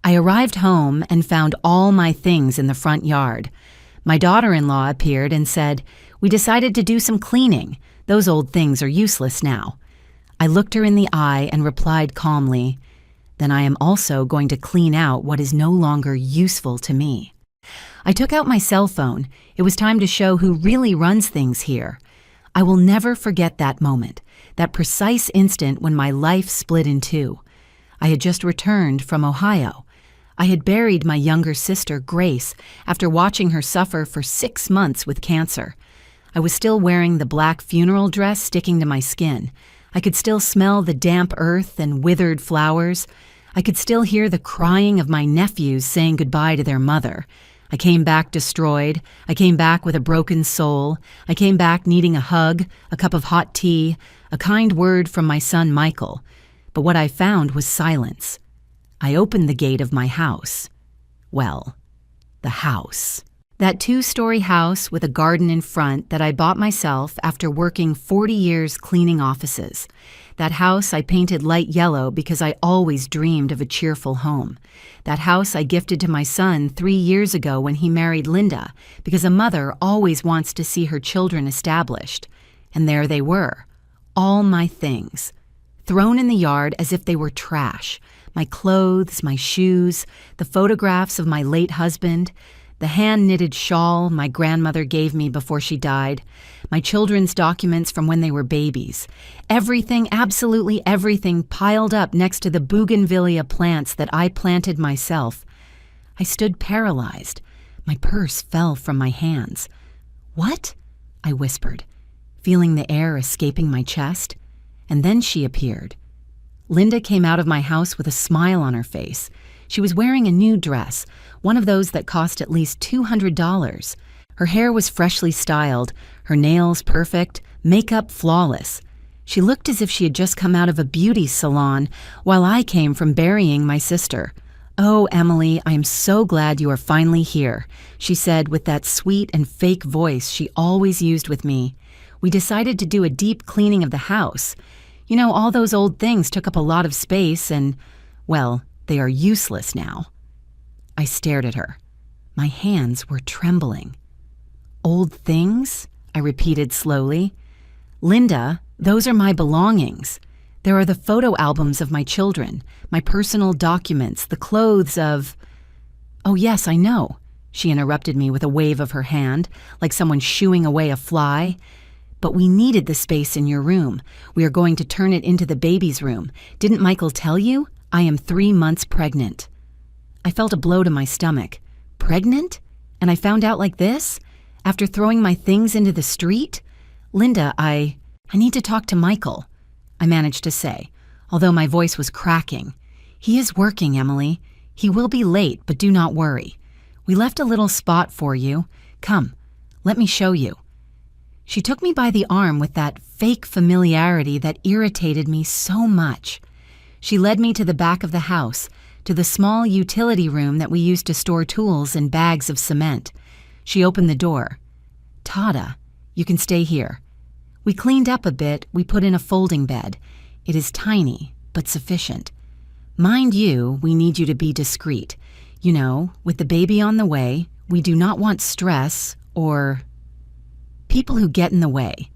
I arrived home and found all my things in the front yard. My daughter-in-law appeared and said, "We decided to do some cleaning. Those old things are useless now." I looked her in the eye and replied calmly, "Then I am also going to clean out what is no longer useful to me." I took out my cell phone. It was time to show who really runs things here. I will never forget that moment, that precise instant when my life split in two. I had just returned from Ohio. I had buried my younger sister, Grace, after watching her suffer for 6 months with cancer. I was still wearing the black funeral dress sticking to my skin. I could still smell the damp earth and withered flowers. I could still hear the crying of my nephews saying goodbye to their mother. I came back destroyed. I came back with a broken soul. I came back needing a hug, a cup of hot tea, a kind word from my son Michael. But what I found was silence. I opened the gate of my house. Well, the house. That 2-story house with a garden in front that I bought myself after working 40 years cleaning offices. That house I painted light yellow because I always dreamed of a cheerful home. That house I gifted to my son 3 years ago when he married Linda, because a mother always wants to see her children established. And there they were, all my things, thrown in the yard as if they were trash. My clothes, my shoes, the photographs of my late husband, the hand-knitted shawl my grandmother gave me before she died, my children's documents from when they were babies. Everything, absolutely everything, piled up next to the bougainvillea plants that I planted myself. I stood paralyzed. My purse fell from my hands. "What?" I whispered, feeling the air escaping my chest. And then she appeared. Linda came out of my house with a smile on her face. She was wearing a new dress, one of those that cost at least $200. Her hair was freshly styled, her nails perfect, makeup flawless. She looked as if she had just come out of a beauty salon, while I came from burying my sister. "Oh, Emily, I am so glad you are finally here," she said with that sweet and fake voice she always used with me. "We decided to do a deep cleaning of the house. You know, all those old things took up a lot of space and, well, they are useless now." I stared at her. My hands were trembling. "Old things?" I repeated slowly. "Linda, those are my belongings. There are the photo albums of my children, my personal documents, the clothes of—" "Oh, yes, I know," she interrupted me with a wave of her hand, like someone shooing away a fly. "But we needed the space in your room. We are going to turn it into the baby's room. Didn't Michael tell you? I am 3 months pregnant." I felt a blow to my stomach. Pregnant? And I found out like this? After throwing my things into the street? "Linda, I need to talk to Michael," I managed to say, although my voice was cracking. "He is working, Emily. He will be late, but do not worry. We left a little spot for you. Come, let me show you." She took me by the arm with that fake familiarity that irritated me so much. She led me to the back of the house, to the small utility room that we used to store tools and bags of cement. She opened the door. "Tada, you can stay here." We cleaned up a bit. We put in a folding bed. It is tiny, but sufficient. Mind you, we need you to be discreet. You know, with the baby on the way, we do not want stress or people who get in the way.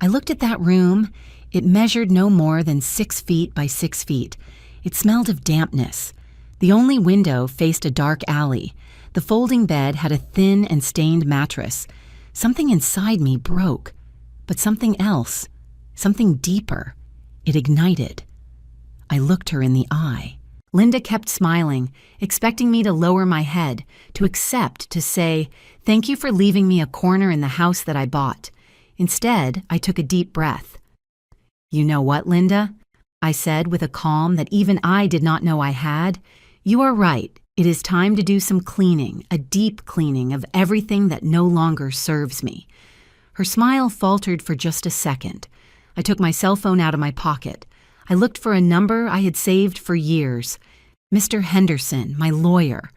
I looked at that room. It measured no more than 6 feet by 6 feet. It smelled of dampness. The only window faced a dark alley. The folding bed had a thin and stained mattress. Something inside me broke, but something else, something deeper. It ignited. I looked her in the eye. Linda kept smiling, expecting me to lower my head, to accept, to say, "Thank you for leaving me a corner in the house that I bought." Instead, I took a deep breath. "You know what, Linda?" I said with a calm that even I did not know I had. "You are right. It is time to do some cleaning, a deep cleaning of everything that no longer serves me." Her smile faltered for just a second. I took my cell phone out of my pocket. I looked for a number I had saved for years. "Mr. Henderson, my lawyer."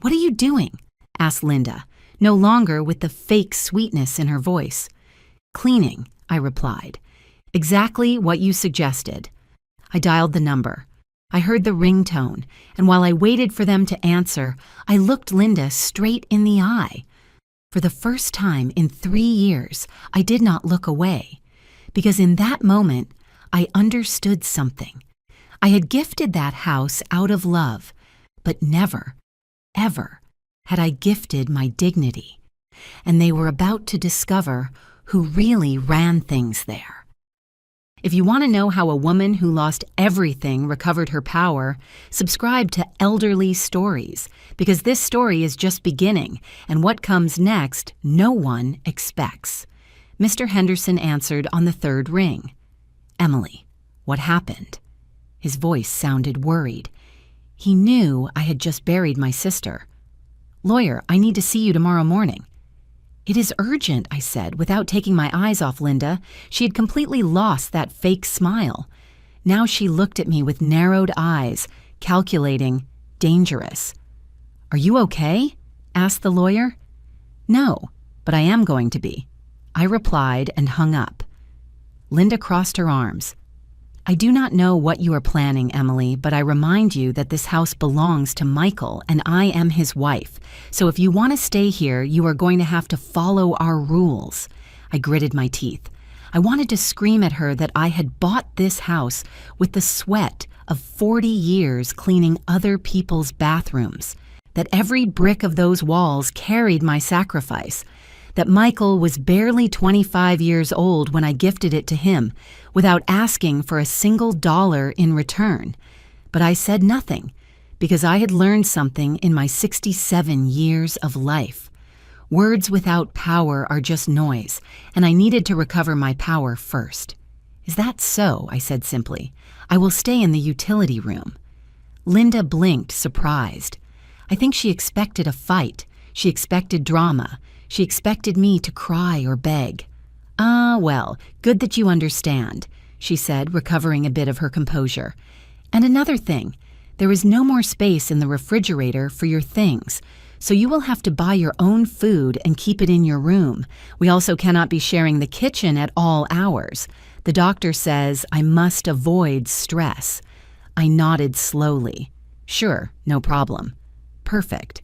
"What are you doing?" asked Linda, no longer with the fake sweetness in her voice. "Cleaning," I replied. "Exactly what you suggested." I dialed the number. I heard the ringtone, and while I waited for them to answer, I looked Linda straight in the eye. For the first time in 3 years, I did not look away, because in that moment, I understood something. I had gifted that house out of love, but never, ever had I gifted my dignity. And they were about to discover who really ran things there. If you want to know how a woman who lost everything recovered her power, subscribe to Elderly Stories, because this story is just beginning, and what comes next no one expects. Mr. Henderson answered on the third ring. "Emily, what happened?" His voice sounded worried. He knew I had just buried my sister. "Lawyer, I need to see you tomorrow morning." "It is urgent," I said, without taking my eyes off Linda. She had completely lost that fake smile. Now she looked at me with narrowed eyes, calculating, dangerous. "Are you okay?" asked the lawyer. "No, but I am going to be," I replied and hung up. Linda crossed her arms. "I do not know what you are planning, Emily, but I remind you that this house belongs to Michael and I am his wife. So if you want to stay here, you are going to have to follow our rules." I gritted my teeth. I wanted to scream at her that I had bought this house with the sweat of 40 years cleaning other people's bathrooms, that every brick of those walls carried my sacrifice, that Michael was barely 25 years old when I gifted it to him, without asking for a single dollar in return. But I said nothing, because I had learned something in my 67 years of life. Words without power are just noise, and I needed to recover my power first. "Is that so?" I said simply. "I will stay in the utility room." Linda blinked, surprised. I think she expected a fight. She expected drama. She expected me to cry or beg. "Ah, well, good that you understand," she said, recovering a bit of her composure. "And another thing, there is no more space in the refrigerator for your things, so you will have to buy your own food and keep it in your room. We also cannot be sharing the kitchen at all hours. The doctor says I must avoid stress." I nodded slowly. "Sure, no problem." "Perfect.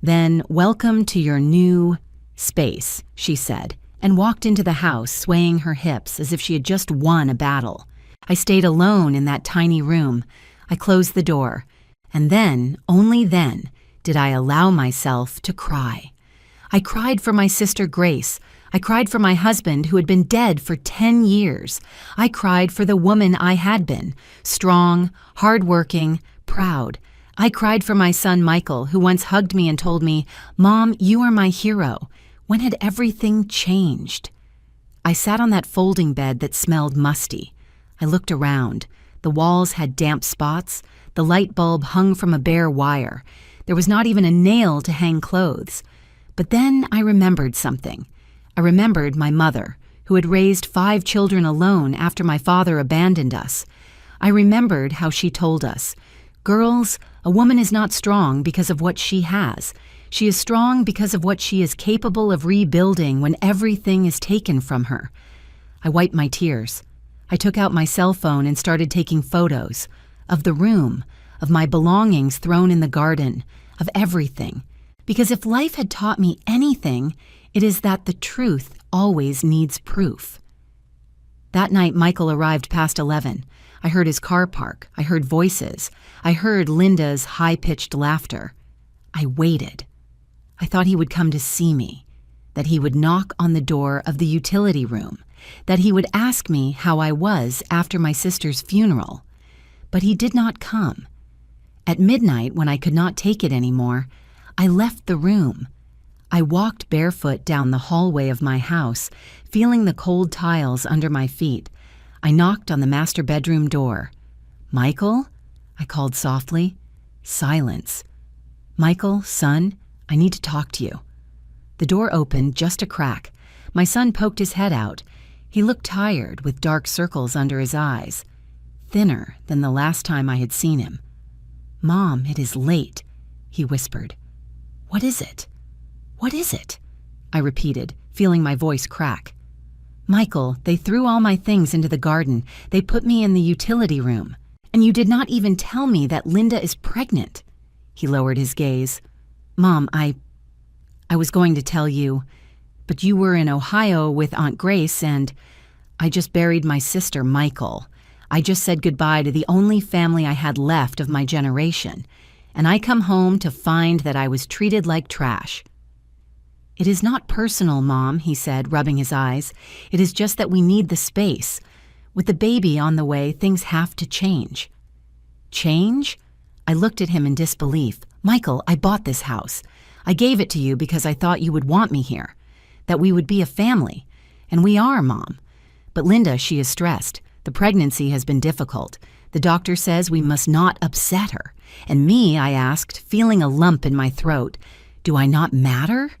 Then welcome to your new space," she said, and walked into the house, swaying her hips as if she had just won a battle. I stayed alone in that tiny room. I closed the door, and then, only then, did I allow myself to cry. I cried for my sister Grace. I cried for my husband, who had been dead for 10 years. I cried for the woman I had been, strong, hardworking, proud. I cried for my son Michael, who once hugged me and told me, "Mom, you are my hero." When had everything changed? I sat on that folding bed that smelled musty. I looked around. The walls had damp spots. The light bulb hung from a bare wire. There was not even a nail to hang clothes. But then I remembered something. I remembered my mother, who had raised 5 children alone after my father abandoned us. I remembered how she told us, "Girls, a woman is not strong because of what she has. She is strong because of what she is capable of rebuilding when everything is taken from her." I wiped my tears. I took out my cell phone and started taking photos of the room, of my belongings thrown in the garden, of everything. Because if life had taught me anything, it is that the truth always needs proof. That night, Michael arrived past 11. I heard his car park. I heard voices. I heard Linda's high-pitched laughter. I waited. I thought he would come to see me, that he would knock on the door of the utility room, that he would ask me how I was after my sister's funeral. But he did not come. At midnight, when I could not take it anymore, I left the room. I walked barefoot down the hallway of my house, feeling the cold tiles under my feet. I knocked on the master bedroom door. "Michael?" I called softly. Silence. "Michael, son, I need to talk to you." The door opened just a crack. My son poked his head out. He looked tired, with dark circles under his eyes, thinner than the last time I had seen him. "Mom, it is late," he whispered. "What is it? What is it?" I repeated, feeling my voice crack. "Michael, they threw all my things into the garden. They put me in the utility room." And you did not even tell me that Linda is pregnant." He lowered his gaze. "Mom, I was going to tell you, but you were in Ohio with Aunt Grace and I just buried my sister, Michael. I just said goodbye to the only family I had left of my generation, and I come home to find that I was treated like trash." "It is not personal, Mom," he said, rubbing his eyes. "It is just that we need the space. With the baby on the way, things have to change." "Change?" I looked at him in disbelief. "Michael, I bought this house. I gave it to you because I thought you would want me here, that we would be a family. And we are, Mom. But Linda, she is stressed. The pregnancy has been difficult. The doctor says we must not upset her. And me," I asked, feeling a lump in my throat, "do I not matter?"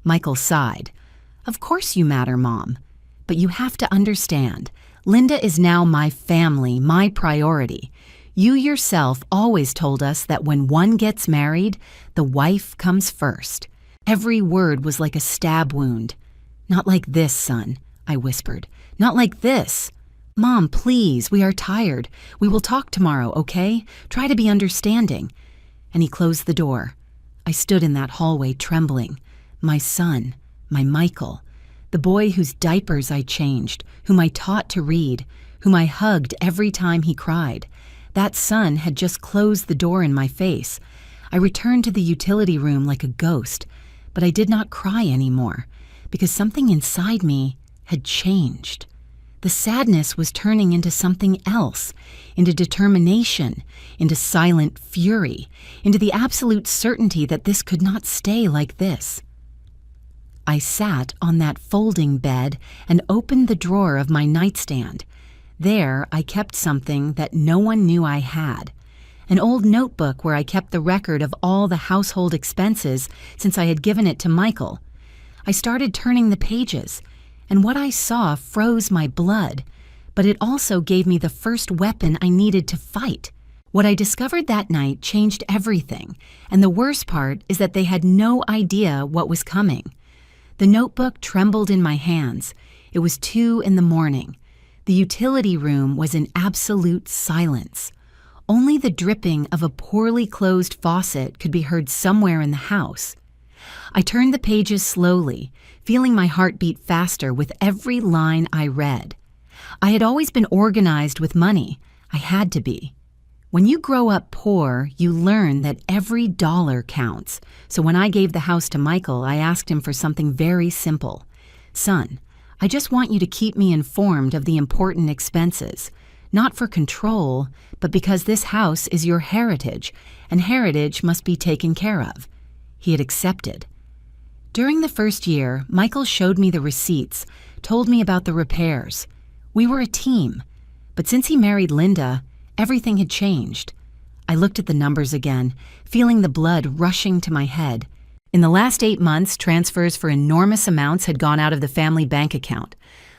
Michael sighed. "Of course you matter, Mom. But you have to understand, Linda is now my family, my priority. You yourself always told us that when one gets married, the wife comes first." Every word was like a stab wound. "Not like this, son," I whispered. "Not like this. Mom, please, we are tired. We will talk tomorrow, okay? Try to be understanding." And he closed the door. I stood in that hallway trembling. My son, my Michael, the boy whose diapers I changed, whom I taught to read, whom I hugged every time he cried. That son had just closed the door in my face. I returned to the utility room like a ghost, but I did not cry anymore, because something inside me had changed. The sadness was turning into something else, into determination, into silent fury, into the absolute certainty that this could not stay like this. I sat on that folding bed and opened the drawer of my nightstand. There I kept something that no one knew I had, an old notebook where I kept the record of all the household expenses since I had given it to Michael. I started turning the pages, and what I saw froze my blood, but it also gave me the first weapon I needed to fight. What I discovered that night changed everything, and the worst part is that they had no idea what was coming. The notebook trembled in my hands. It was 2 a.m. The utility room was in absolute silence. Only the dripping of a poorly closed faucet could be heard somewhere in the house. I turned the pages slowly, feeling my heart beat faster with every line I read. I had always been organized with money. I had to be. When you grow up poor, you learn that every dollar counts. So when I gave the house to Michael, I asked him for something very simple. "Son, I just want you to keep me informed of the important expenses, not for control, but because this house is your heritage, and heritage must be taken care of." He had accepted. During the first year, Michael showed me the receipts, told me about the repairs. We were a team. But since he married Linda, everything had changed. I looked at the numbers again, feeling the blood rushing to my head. In the last 8 months, transfers for enormous amounts had gone out of the family bank account.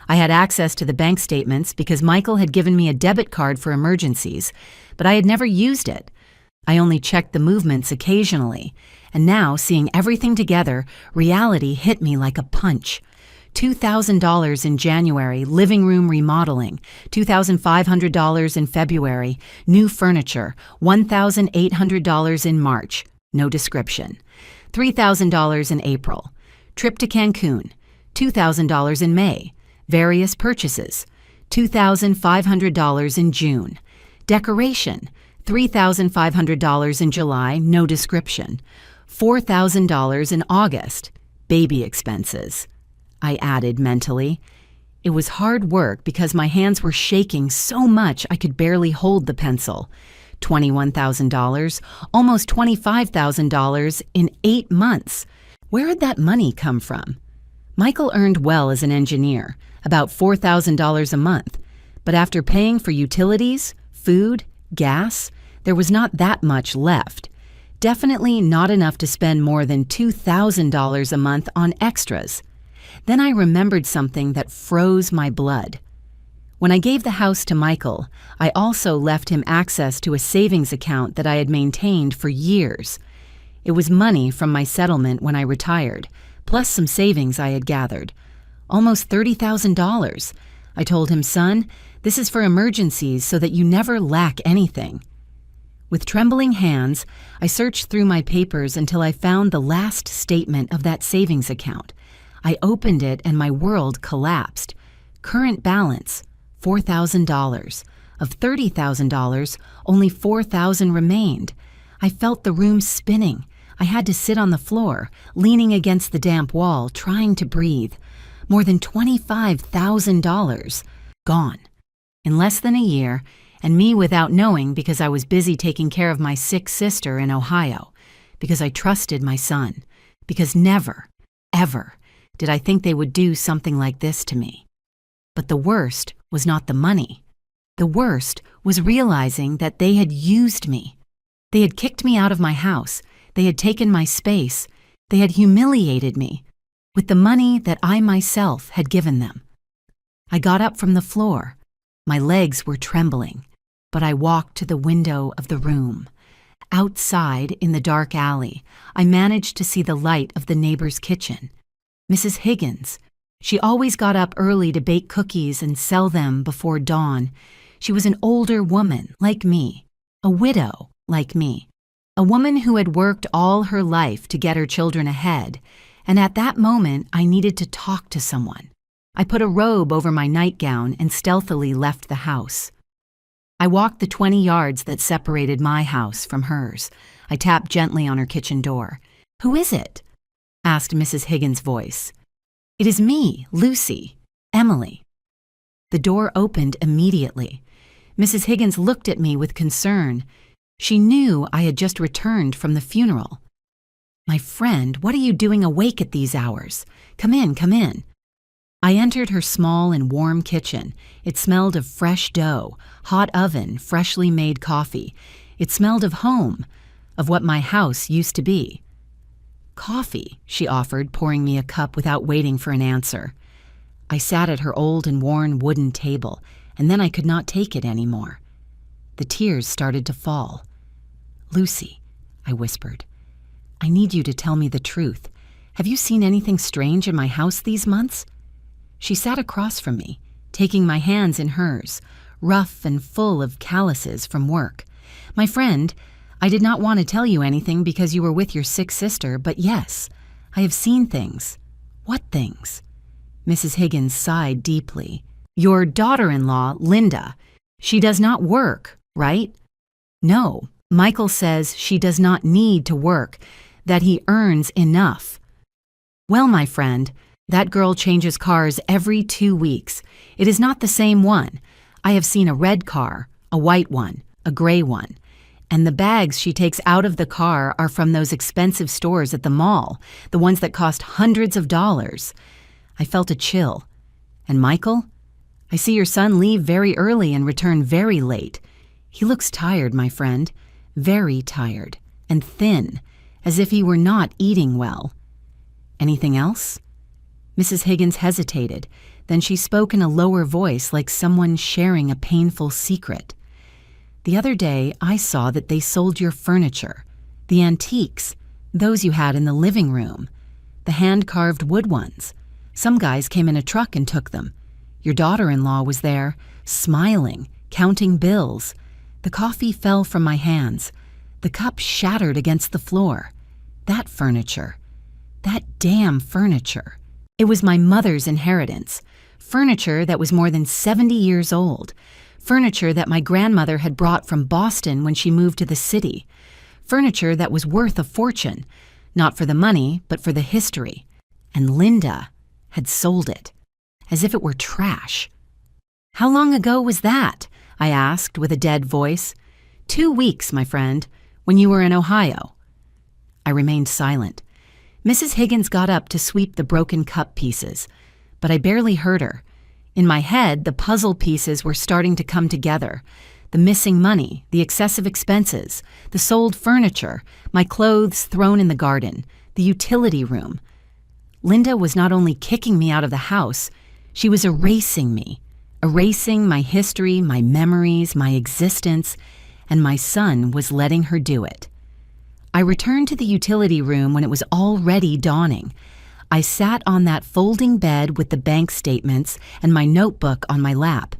I had access to the bank statements because Michael had given me a debit card for emergencies, but I had never used it. I only checked the movements occasionally, and now, seeing everything together, reality hit me like a punch. $2,000 in January, living room remodeling. $2,500 in February, new furniture. $1,800 in March, no description. $3,000 in April, trip to Cancun. $2,000 in May, various purchases. $2,500 in June, decoration. $3,500 in July, no description. $4,000 in August, baby expenses. I added mentally. It was hard work because my hands were shaking so much I could barely hold the pencil. $21,000, almost $25,000 in 8 months. Where had that money come from? Michael earned well as an engineer, about $4,000 a month, but after paying for utilities, food, gas, there was not that much left. Definitely not enough to spend more than $2,000 a month on extras. Then I remembered something that froze my blood. When I gave the house to Michael, I also left him access to a savings account that I had maintained for years. It was money from my settlement when I retired, plus some savings I had gathered. Almost $30,000. I told him, "Son, This is for emergencies so that you never lack anything." With trembling hands, I searched through my papers until I found the last statement of that savings account. I opened it and my world collapsed. Current balance, $4,000. Of $30,000, only $4,000 remained. I felt the room spinning. I had to sit on the floor, leaning against the damp wall, trying to breathe. More than $25,000 gone. In less than a year, and me without knowing because I was busy taking care of my sick sister in Ohio, because I trusted my son, because never, ever did I think they would do something like this to me. But the worst was not the money. The worst was realizing that they had used me. They had kicked me out of my house. They had taken my space. They had humiliated me with the money that I myself had given them. I got up from the floor. My legs were trembling, but I walked to the window of the room. Outside, in the dark alley, I managed to see the light of the neighbor's kitchen. Mrs. Higgins. She always got up early to bake cookies and sell them before dawn. She was an older woman, like me, a widow, like me, a woman who had worked all her life to get her children ahead, and at that moment I needed to talk to someone. I put a robe over my nightgown and stealthily left the house. I walked the 20 yards that separated my house from hers. I tapped gently on her kitchen door. "Who is it?" asked Mrs. Higgins' voice. "It is me, Lucy, Emily." The door opened immediately. Mrs. Higgins looked at me with concern. She knew I had just returned from the funeral. "My friend, what are you doing awake at these hours? Come in, come in." I entered her small and warm kitchen. It smelled of fresh dough, hot oven, freshly made coffee. It smelled of home, of what my house used to be. "Coffee," she offered, pouring me a cup without waiting for an answer. I sat at her old and worn wooden table, and then I could not take it anymore. The tears started to fall. "Lucy," I whispered, "I need you to tell me the truth. Have you seen anything strange in my house these months?" She sat across from me, taking my hands in hers, rough and full of calluses from work. "My friend, I did not want to tell you anything because you were with your sick sister, but yes, I have seen things." "What things?" Mrs. Higgins sighed deeply. "Your daughter-in-law, Linda, she does not work, right?" "No, Michael says she does not need to work, that he earns enough." "Well, my friend, that girl changes cars every 2 weeks. It is not the same one. I have seen a red car, a white one, a gray one. And the bags she takes out of the car are from those expensive stores at the mall, the ones that cost hundreds of dollars." I felt a chill. "And Michael? I see your son leave very early and return very late. He looks tired, my friend, very tired, and thin, as if he were not eating well." "Anything else?" Mrs. Higgins hesitated. Then she spoke in a lower voice, like someone sharing a painful secret. "The other day, I saw that they sold your furniture, the antiques, those you had in the living room, the hand-carved wood ones. Some guys came in a truck and took them. Your daughter-in-law was there, smiling, counting bills. The coffee fell from my hands. The cup shattered against the floor. That furniture, that damn furniture. It was my mother's inheritance, furniture that was more than 70 years old. Furniture that my grandmother had brought from Boston when she moved to the city. Furniture that was worth a fortune, not for the money, but for the history. And Linda had sold it, as if it were trash. "How long ago was that?" I asked with a dead voice. 2 weeks, my friend, when you were in Ohio." I remained silent. Mrs. Higgins got up to sweep the broken cup pieces, but I barely heard her. In my head, the puzzle pieces were starting to come together. The missing money, the excessive expenses, the sold furniture, my clothes thrown in the garden, the utility room. Linda was not only kicking me out of the house, she was erasing me, erasing my history, my memories, my existence, and my son was letting her do it. I returned to the utility room when it was already dawning. I sat on that folding bed with the bank statements and my notebook on my lap,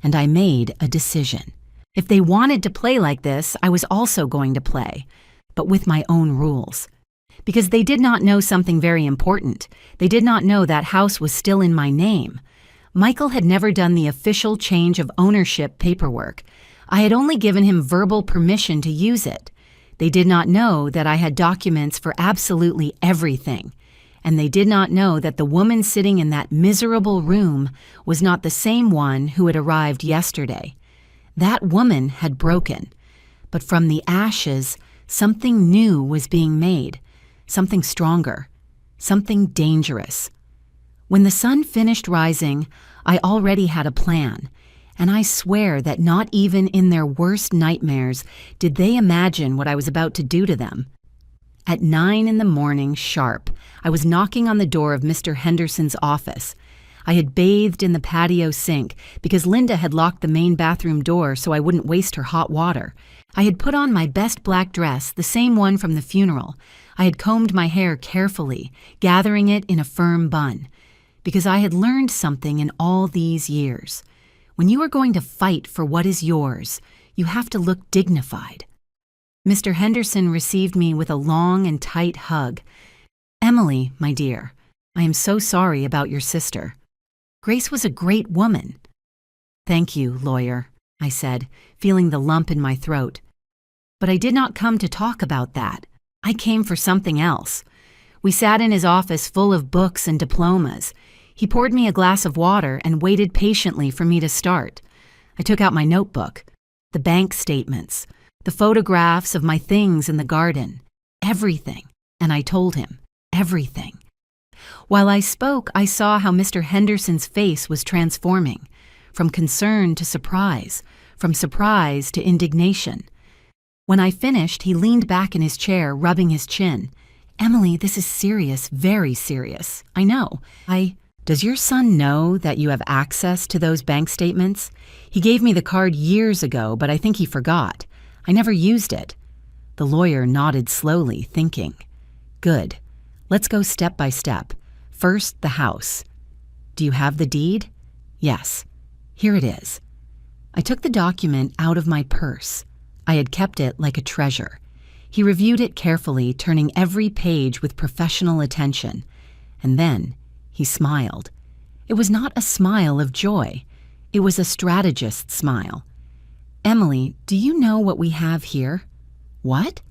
and I made a decision. If they wanted to play like this, I was also going to play, but with my own rules. Because they did not know something very important. They did not know that house was still in my name. Michael had never done the official change of ownership paperwork. I had only given him verbal permission to use it. They did not know that I had documents for absolutely everything. And they did not know that the woman sitting in that miserable room was not the same one who had arrived yesterday. That woman had broken. But from the ashes, something new was being made. Something stronger, something dangerous. When the sun finished rising, I already had a plan, and I swear that not even in their worst nightmares did they imagine what I was about to do to them. At 9 a.m. sharp, I was knocking on the door of Mr. Henderson's office. I had bathed in the patio sink because Linda had locked the main bathroom door so I wouldn't waste her hot water. I had put on my best black dress, the same one from the funeral. I had combed my hair carefully, gathering it in a firm bun, because I had learned something in all these years. When you are going to fight for what is yours, you have to look dignified. Mr. Henderson received me with a long and tight hug. "Emily, my dear, I am so sorry about your sister. Grace was a great woman." "Thank you, lawyer," I said, feeling the lump in my throat. "But I did not come to talk about that. I came for something else." We sat in his office full of books and diplomas. He poured me a glass of water and waited patiently for me to start. I took out my notebook, the bank statements, the photographs of my things in the garden, everything, and I told him everything. While I spoke, I saw how Mr. Henderson's face was transforming, from concern to surprise, from surprise to indignation. When I finished, he leaned back in his chair, rubbing his chin. "Emily, this is serious, very serious. I know. Does your son know that you have access to those bank statements? He gave me the card years ago, but I think he forgot. I never used it." The lawyer nodded slowly, thinking. "Good. Let's go step by step. First, the house. Do you have the deed?" "Yes. Here it is." I took the document out of my purse. I had kept it like a treasure. He reviewed it carefully, turning every page with professional attention. And then he smiled. It was not a smile of joy. It was a strategist's smile. "Emily, do you know what we have here?" "What?"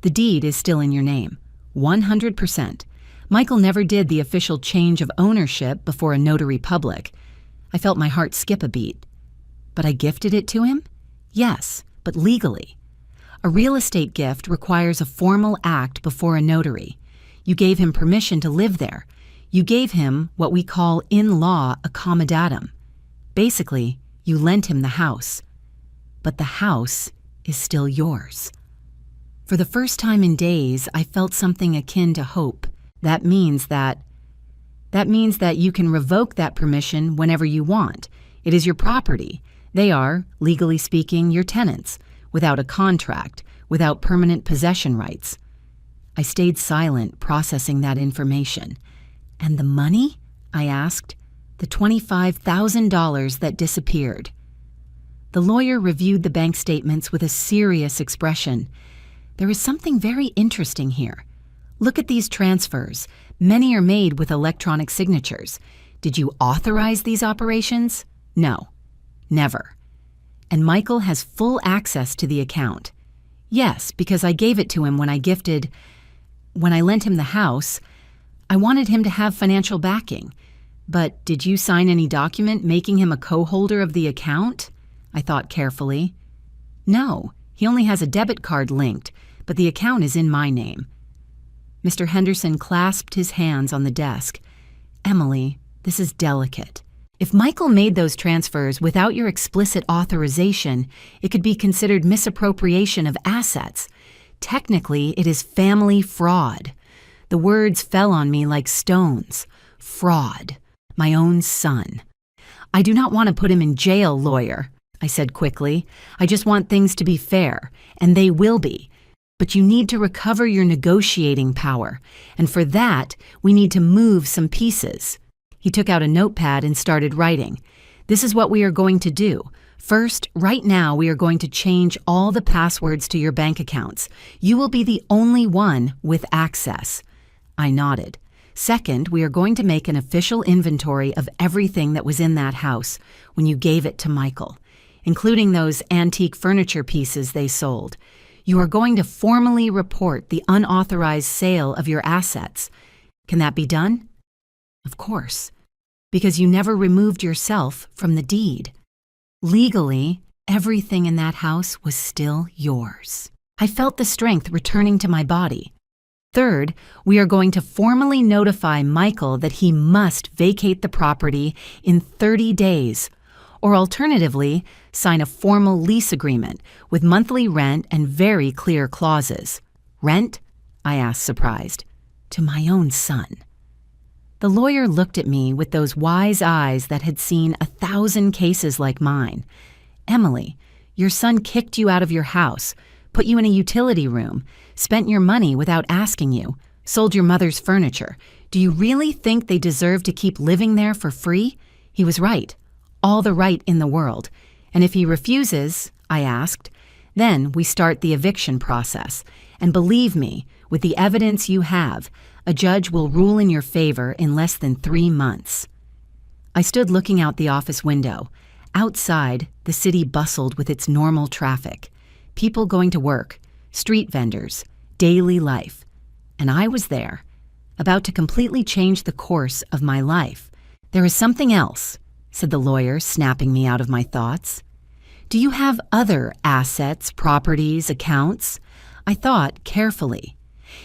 "The deed is still in your name. 100%. Michael never did the official change of ownership before a notary public." I felt my heart skip a beat. "But I gifted it to him?" "Yes, but legally. A real estate gift requires a formal act before a notary. You gave him permission to live there. You gave him what we call in-law accommodatum. Basically, you lent him the house. But the house is still yours." For the first time in days, I felt something akin to hope. That means that you can revoke that permission whenever you want. It is your property. They are, legally speaking, your tenants, without a contract, without permanent possession rights. I stayed silent, processing that information. "And the money?" I asked. "The $25,000 that disappeared." The lawyer reviewed the bank statements with a serious expression. "There is something very interesting here. Look at these transfers. Many are made with electronic signatures. Did you authorize these operations?" "No, never." "And Michael has full access to the account?" "Yes, because I gave it to him when I lent him the house. I wanted him to have financial backing. But did you sign any document making him a co-holder of the account?" I thought carefully. "No, he only has a debit card linked, but the account is in my name." Mr. Henderson clasped his hands on the desk. "Emily, this is delicate. If Michael made those transfers without your explicit authorization, it could be considered misappropriation of assets. Technically, it is family fraud." The words fell on me like stones. Fraud. My own son. "I do not want to put him in jail, lawyer," I said quickly. "I just want things to be fair, and they will be. But you need to recover your negotiating power, and for that, we need to move some pieces." He took out a notepad and started writing. This is what we are going to do. First, right now, we are going to change all the passwords to your bank accounts. You will be the only one with access. I nodded. Second, we are going to make an official inventory of everything that was in that house when you gave it to Michael, including those antique furniture pieces they sold. You are going to formally report the unauthorized sale of your assets. Can that be done? Of course, because you never removed yourself from the deed. Legally, everything in that house was still yours. I felt the strength returning to my body. Third, we are going to formally notify Michael that he must vacate the property in 30 days, or alternatively, sign a formal lease agreement with monthly rent and very clear clauses. Rent? I asked, surprised. To my own son. The lawyer looked at me with those wise eyes that had seen 1,000 cases like mine. Emily, your son kicked you out of your house, put you in a utility room, spent your money without asking you, sold your mother's furniture. Do you really think they deserve to keep living there for free? He was right. All the right in the world. And if he refuses, I asked, then we start the eviction process. And believe me, with the evidence you have, a judge will rule in your favor in less than 3 months. I stood looking out the office window. Outside, the city bustled with its normal traffic. People going to work, street vendors, daily life. And I was there, about to completely change the course of my life. There is something else, said the lawyer, snapping me out of my thoughts. Do you have other assets, properties, accounts? I thought carefully.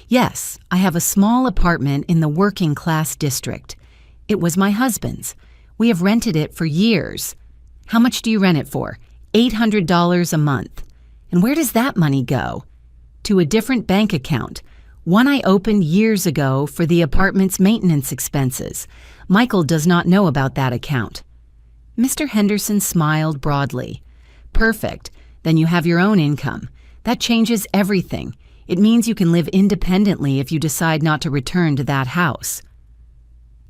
Yes, I have a small apartment in the working class district. It was my husband's. We have rented it for years. How much do you rent it for? $800 a month. And where does that money go? To a different bank account, one I opened years ago for the apartment's maintenance expenses. Michael does not know about that account. Mr. Henderson smiled broadly. Perfect. Then you have your own income. That changes everything. It means you can live independently if you decide not to return to that house.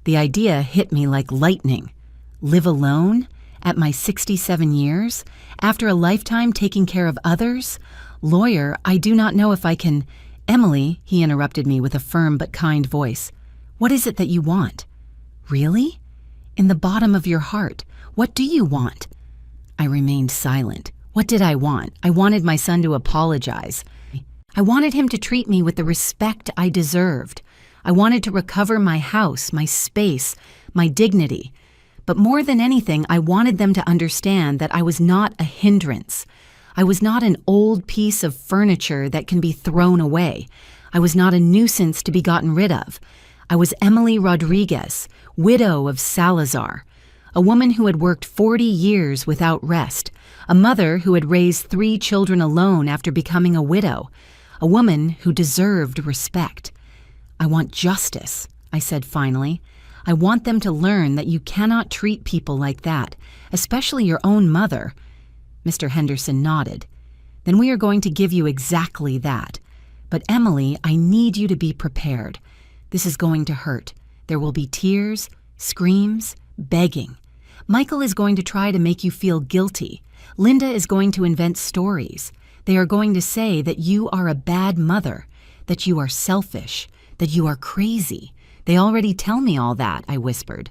The idea hit me like lightning. Live alone? At my 67 years? After a lifetime taking care of others? Lawyer, I do not know if I can— Emily, he interrupted me with a firm but kind voice. What is it that you want? Really? In the bottom of your heart, what do you want? I remained silent. What did I want? I wanted my son to apologize. I wanted him to treat me with the respect I deserved. I wanted to recover my house, my space, my dignity. But more than anything, I wanted them to understand that I was not a hindrance. I was not an old piece of furniture that can be thrown away. I was not a nuisance to be gotten rid of. I was Emily Rodriguez, widow of Salazar, a woman who had worked 40 years without rest, a mother who had raised 3 children alone after becoming a widow, a woman who deserved respect. I want justice, I said finally. I want them to learn that you cannot treat people like that, especially your own mother. Mr. Henderson nodded. Then we are going to give you exactly that. But Emily, I need you to be prepared. This is going to hurt. There will be tears, screams, begging. Michael is going to try to make you feel guilty. Linda is going to invent stories. They are going to say that you are a bad mother, that you are selfish, that you are crazy. They already tell me all that, I whispered.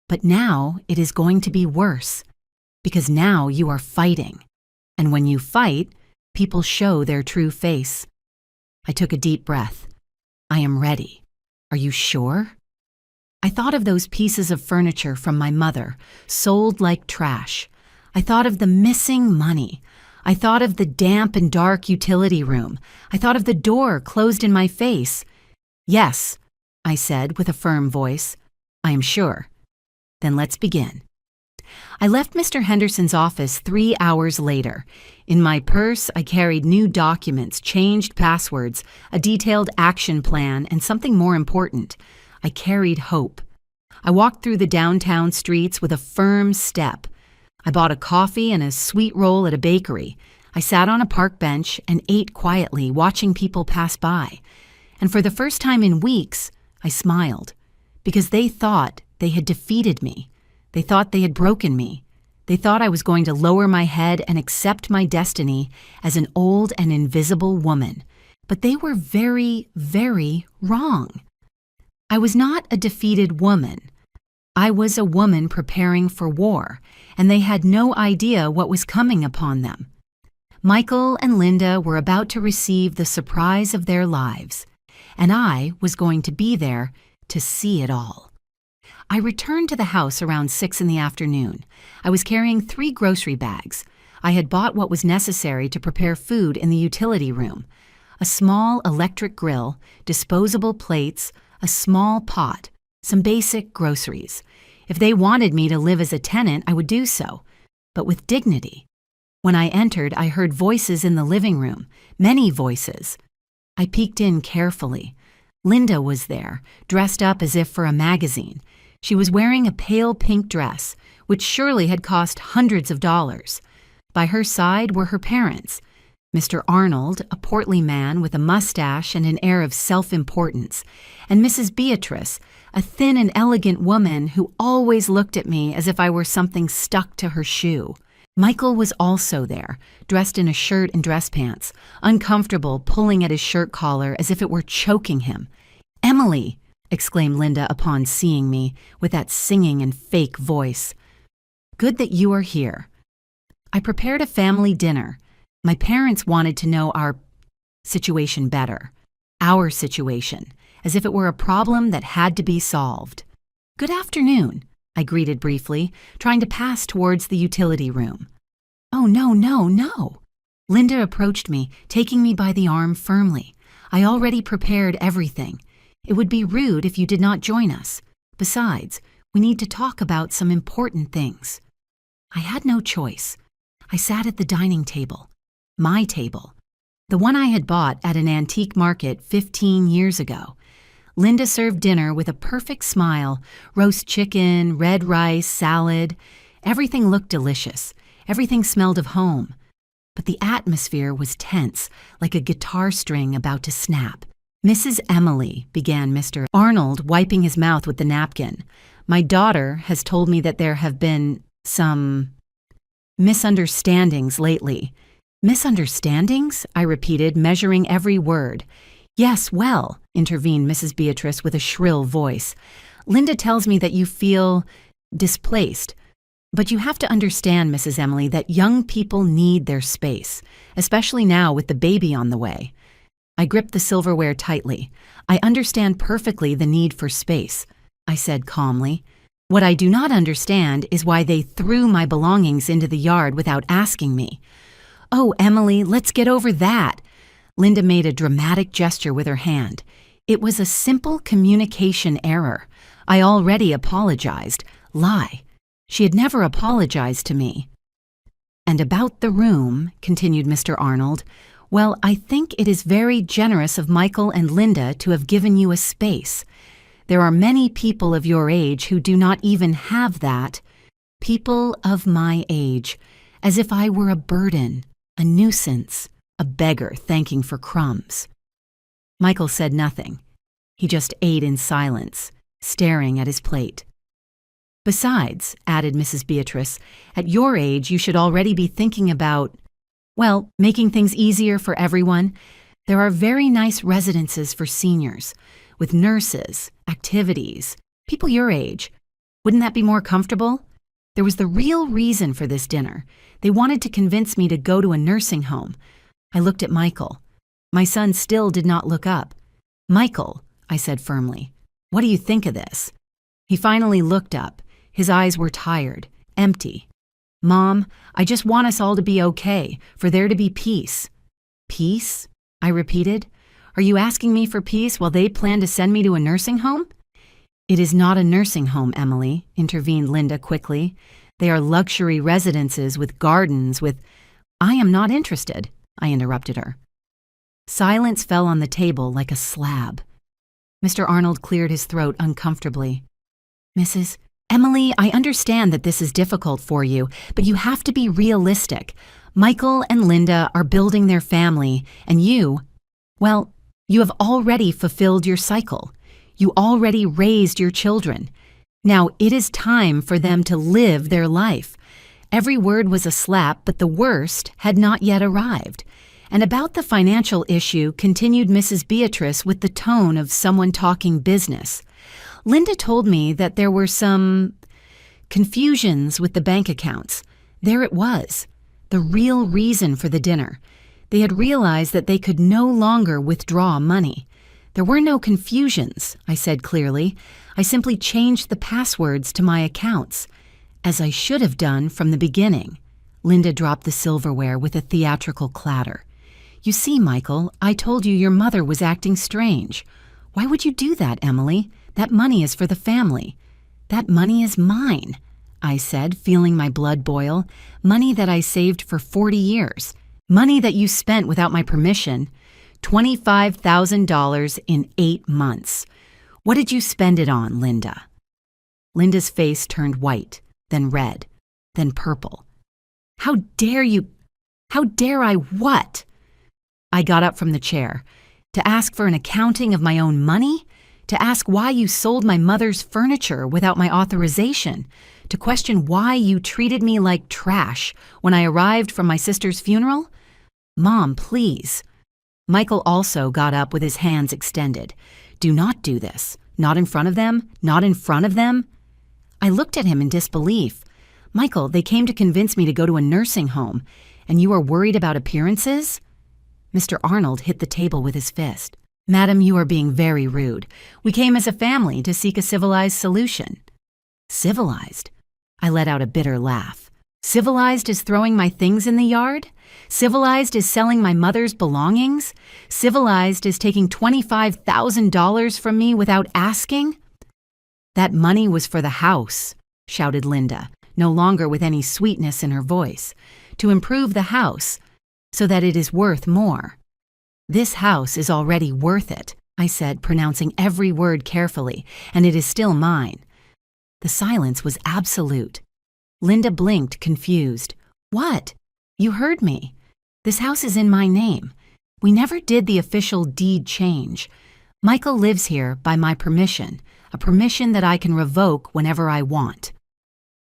But now it is going to be worse, because now you are fighting. And when you fight, people show their true face. I took a deep breath. I am ready. Are you sure? I thought of those pieces of furniture from my mother, sold like trash. I thought of the missing money. I thought of the damp and dark utility room. I thought of the door closed in my face. Yes, I said with a firm voice. I am sure. Then let's begin. I left Mr. Henderson's office 3 hours later. In my purse, I carried new documents, changed passwords, a detailed action plan, and something more important. I carried hope. I walked through the downtown streets with a firm step. I bought a coffee and a sweet roll at a bakery. I sat on a park bench and ate quietly, watching people pass by. And for the first time in weeks, I smiled, because they thought they had defeated me. They thought they had broken me. They thought I was going to lower my head and accept my destiny as an old and invisible woman. But they were very, very wrong. I was not a defeated woman. I was a woman preparing for war, and they had no idea what was coming upon them. Michael and Linda were about to receive the surprise of their lives, and I was going to be there to see it all. I returned to the house around 6 in the afternoon. I was carrying 3 grocery bags. I had bought what was necessary to prepare food in the utility room: a small electric grill, disposable plates, a small pot, some basic groceries. If they wanted me to live as a tenant, I would do so, but with dignity. When I entered, I heard voices in the living room, many voices. I peeked in carefully. Linda was there, dressed up as if for a magazine. She was wearing a pale pink dress, which surely had cost hundreds of dollars. By her side were her parents, Mr. Arnold, a portly man with a mustache and an air of self-importance, and Mrs. Beatrice, a thin and elegant woman who always looked at me as if I were something stuck to her shoe. Michael was also there, dressed in a shirt and dress pants, uncomfortable, pulling at his shirt collar as if it were choking him. "Emily!" exclaimed Linda upon seeing me, with that singing and fake voice. "Good that you are here." I prepared a family dinner. My parents wanted to know our situation better, our situation, as if it were a problem that had to be solved. "Good afternoon," I greeted briefly, trying to pass towards the utility room. "Oh, no, no, no." Linda approached me, taking me by the arm firmly. "I already prepared everything. It would be rude if you did not join us. Besides, we need to talk about some important things." I had no choice. I sat at the dining table, my table, the one I had bought at an antique market 15 years ago. Linda served dinner with a perfect smile: roast chicken, red rice, salad. Everything looked delicious. Everything smelled of home. But the atmosphere was tense, like a guitar string about to snap. "Mrs. Emily," began Mr. Arnold, wiping his mouth with the napkin, "my daughter has told me that there have been some misunderstandings lately." "Misunderstandings?" I repeated, measuring every word. "Yes, well," intervened Mrs. Beatrice with a shrill voice. "Linda tells me that you feel displaced. But you have to understand, Mrs. Emily, that young people need their space, especially now with the baby on the way." I gripped the silverware tightly. "I understand perfectly the need for space," I said calmly. "What I do not understand is why they threw my belongings into the yard without asking me." "Oh, Emily, let's get over that." Linda made a dramatic gesture with her hand. "It was a simple communication error. I already apologized. Lie. She had never apologized to me." "And about the room," continued Mr. Arnold, "well, I think it is very generous of Michael and Linda to have given you a space. There are many people of your age who do not even have that. People of my age, as if I were a burden, a nuisance, a beggar thanking for crumbs." Michael said nothing. He just ate in silence, staring at his plate. "Besides," added Mrs. Beatrice, "at your age you should already be thinking about, well, making things easier for everyone. There are very nice residences for seniors, with nurses, activities, people your age. Wouldn't that be more comfortable?" There was the real reason for this dinner. They wanted to convince me to go to a nursing home. I looked at Michael. My son still did not look up. "Michael," I said firmly, "what do you think of this?" He finally looked up. His eyes were tired, empty. "Mom, I just want us all to be okay, for there to be peace." "Peace?" I repeated. "Are you asking me for peace while they plan to send me to a nursing home?" "It is not a nursing home, Emily," intervened Linda quickly. "They are luxury residences with gardens, with—" "I am not interested," I interrupted her. Silence fell on the table like a slab. Mr. Arnold cleared his throat uncomfortably. "Mrs. Emily, I understand that this is difficult for you, but you have to be realistic. Michael and Linda are building their family, and you, well, you have already fulfilled your cycle. You already raised your children. Now it is time for them to live their life. Every word was a slap, but the worst had not yet arrived. And about the financial issue, continued Mrs. Beatrice with the tone of someone talking business. Linda told me that there were some confusions with the bank accounts. There it was, the real reason for the dinner. They had realized that they could no longer withdraw money. There were no confusions, I said clearly. I simply changed the passwords to my accounts, as I should have done from the beginning. Linda dropped the silverware with a theatrical clatter. You see, Michael, I told you your mother was acting strange. Why would you do that, Emily? That money is for the family. That money is mine, I said, feeling my blood boil. Money that I saved for 40 years. Money that you spent without my permission. $25,000 in 8 months. What did you spend it on, Linda? Linda's face turned white, then red, then purple. How dare you? How dare I what? I got up from the chair. To ask for an accounting of my own money? To ask why you sold my mother's furniture without my authorization? To question why you treated me like trash when I arrived from my sister's funeral? Mom, please. Michael also got up with his hands extended. Do not do this. Not in front of them. Not in front of them. I looked at him in disbelief. Michael, they came to convince me to go to a nursing home, and you are worried about appearances? Mr. Arnold hit the table with his fist. Madam, you are being very rude. We came as a family to seek a civilized solution. Civilized? I let out a bitter laugh. Civilized is throwing my things in the yard? Civilized is selling my mother's belongings? Civilized is taking $25,000 from me without asking? That money was for the house, shouted Linda, no longer with any sweetness in her voice, to improve the house so that it is worth more. This house is already worth it, I said, pronouncing every word carefully, and it is still mine. The silence was absolute. Linda blinked, confused. What? You heard me. This house is in my name. We never did the official deed change. Michael lives here by my permission, a permission that I can revoke whenever I want.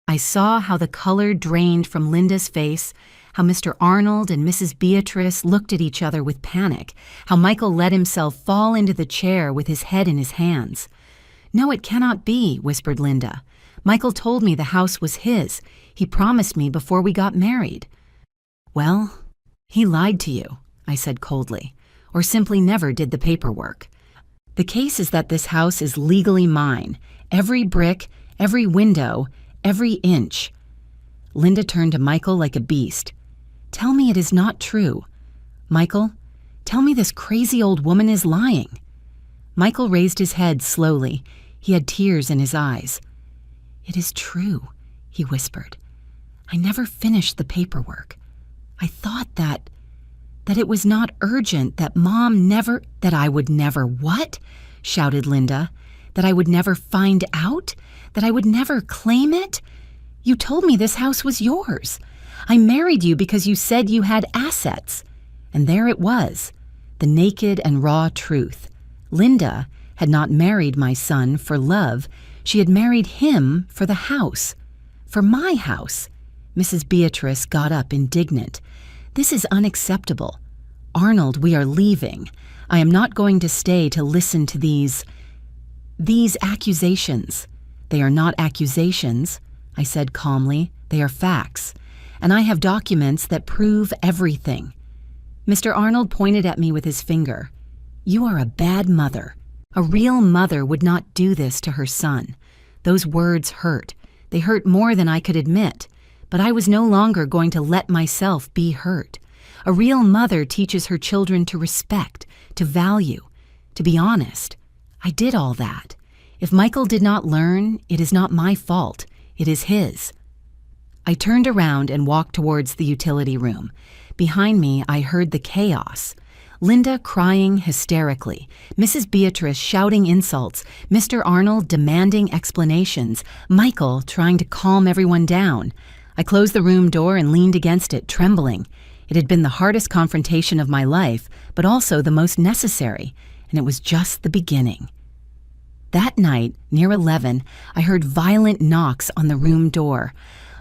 I saw how the color drained from Linda's face, how Mr. Arnold and Mrs. Beatrice looked at each other with panic, how Michael let himself fall into the chair with his head in his hands. No, it cannot be, whispered Linda. Michael told me the house was his. He promised me before we got married. Well, he lied to you, I said coldly, or simply never did the paperwork. The case is that this house is legally mine. Every brick, every window, every inch. Linda turned to Michael like a beast. Tell me it is not true. Michael, tell me this crazy old woman is lying. Michael raised his head slowly. He had tears in his eyes. It is true, he whispered. I never finished the paperwork. I thought that it was not urgent, that I would never what? Shouted Linda. That I would never find out? That I would never claim it? You told me this house was yours. I married you because you said you had assets. And there it was, the naked and raw truth. Linda had not married my son for love. She had married him for the house. For my house. Mrs. Beatrice got up indignant. This is unacceptable. Arnold, we are leaving. I am not going to stay to listen to these accusations. They are not accusations, I said calmly. They are facts. And I have documents that prove everything. Mr. Arnold pointed at me with his finger. You are a bad mother. A real mother would not do this to her son. Those words hurt. They hurt more than I could admit. But I was no longer going to let myself be hurt. A real mother teaches her children to respect, to value, to be honest. I did all that. If Michael did not learn, it is not my fault. It is his. I turned around and walked towards the utility room. Behind me, I heard the chaos. Linda crying hysterically, Mrs. Beatrice shouting insults, Mr. Arnold demanding explanations, Michael trying to calm everyone down. I closed the room door and leaned against it, trembling. It had been the hardest confrontation of my life, but also the most necessary, and it was just the beginning. That night, near 11, I heard violent knocks on the room door.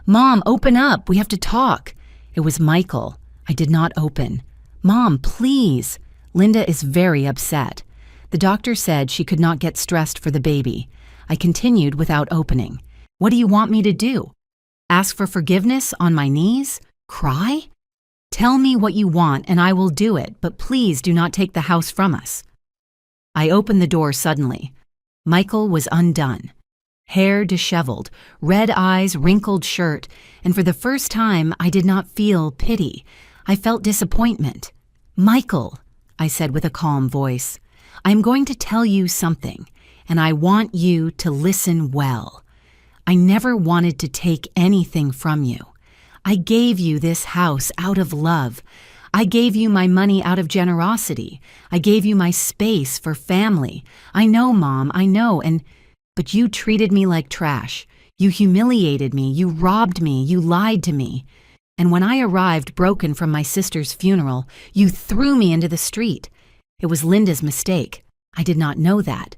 "Mom, open up. We have to talk." It was Michael. I did not open. "Mom, please." Linda is very upset. The doctor said she could not get stressed for the baby. I continued without opening. "What do you want me to do? Ask for forgiveness on my knees? Cry? Tell me what you want and I will do it, but please do not take the house from us." I opened the door suddenly. Michael was undone. Hair disheveled, red eyes, wrinkled shirt, and for the first time I did not feel pity. I felt disappointment. "Michael," I said with a calm voice, "I am going to tell you something, and I want you to listen well. I never wanted to take anything from you. I gave you this house out of love. I gave you my money out of generosity. I gave you my space for family. I know, Mom, I know, but you treated me like trash. You humiliated me, you robbed me, you lied to me. And when I arrived broken from my sister's funeral, you threw me into the street. It was Linda's mistake. I did not know that.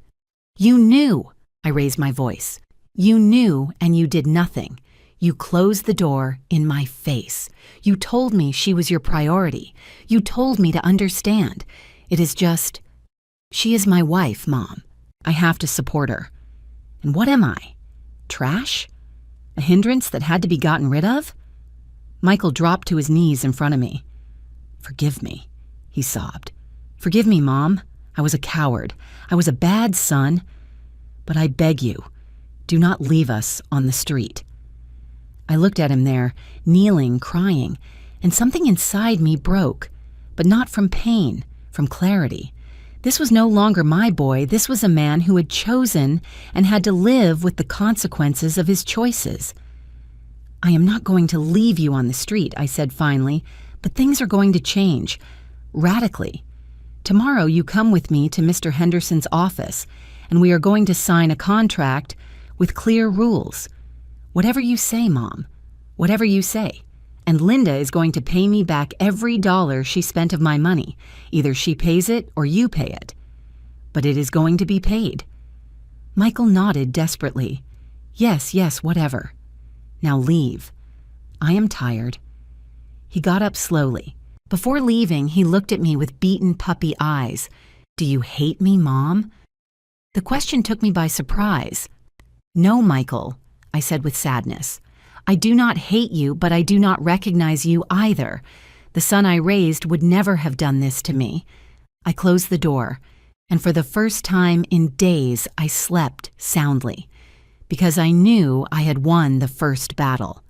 You knew," I raised my voice. "You knew and you did nothing. You closed the door in my face. You told me she was your priority. You told me to understand. It is just, she is my wife, Mom. I have to support her. And what am I? Trash? A hindrance that had to be gotten rid of?" Michael dropped to his knees in front of me. "Forgive me," he sobbed. "Forgive me, Mom. I was a coward. I was a bad son. But I beg you, do not leave us on the street." I looked at him there, kneeling, crying, and something inside me broke, but not from pain, from clarity. This was no longer my boy. This was a man who had chosen and had to live with the consequences of his choices. "I am not going to leave you on the street," I said finally, "but things are going to change, radically. Tomorrow you come with me to Mr. Henderson's office, and we are going to sign a contract with clear rules. Whatever you say, Mom, whatever you say. And Linda is going to pay me back every dollar she spent of my money. Either she pays it or you pay it. But it is going to be paid." Michael nodded desperately. Yes, whatever. "Now leave. I am tired." He got up slowly. Before leaving, he looked at me with beaten puppy eyes. "Do you hate me, Mom?" The question took me by surprise. "No, Michael," I said with sadness. "I do not hate you, but I do not recognize you either. The son I raised would never have done this to me." I closed the door, and for the first time in days I slept soundly, because I knew I had won the first battle.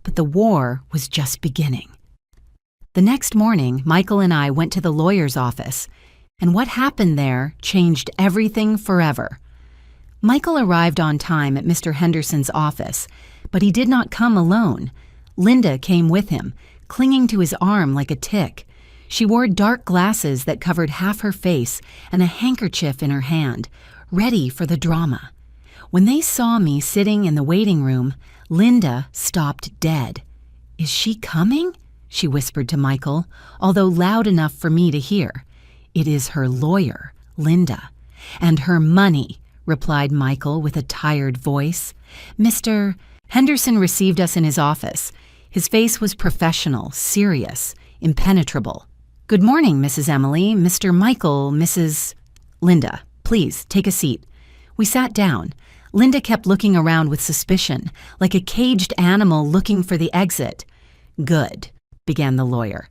But the war was just beginning. The next morning, Michael and I went to the lawyer's office, and what happened there changed everything forever. Michael arrived on time at Mr. Henderson's office, but he did not come alone. Linda came with him, clinging to his arm like a tick. She wore dark glasses that covered half her face and a handkerchief in her hand, ready for the drama. When they saw me sitting in the waiting room, Linda stopped dead. "Is she coming?" she whispered to Michael, although loud enough for me to hear. "It is her lawyer, Linda. And her money," replied Michael with a tired voice. "Mr. Henderson received us in his office. His face was professional, serious, impenetrable. "Good morning, Mrs. Emily, Mr. Michael, Mrs. Linda. Please, take a seat." We sat down. Linda kept looking around with suspicion, like a caged animal looking for the exit. "Good," began the lawyer.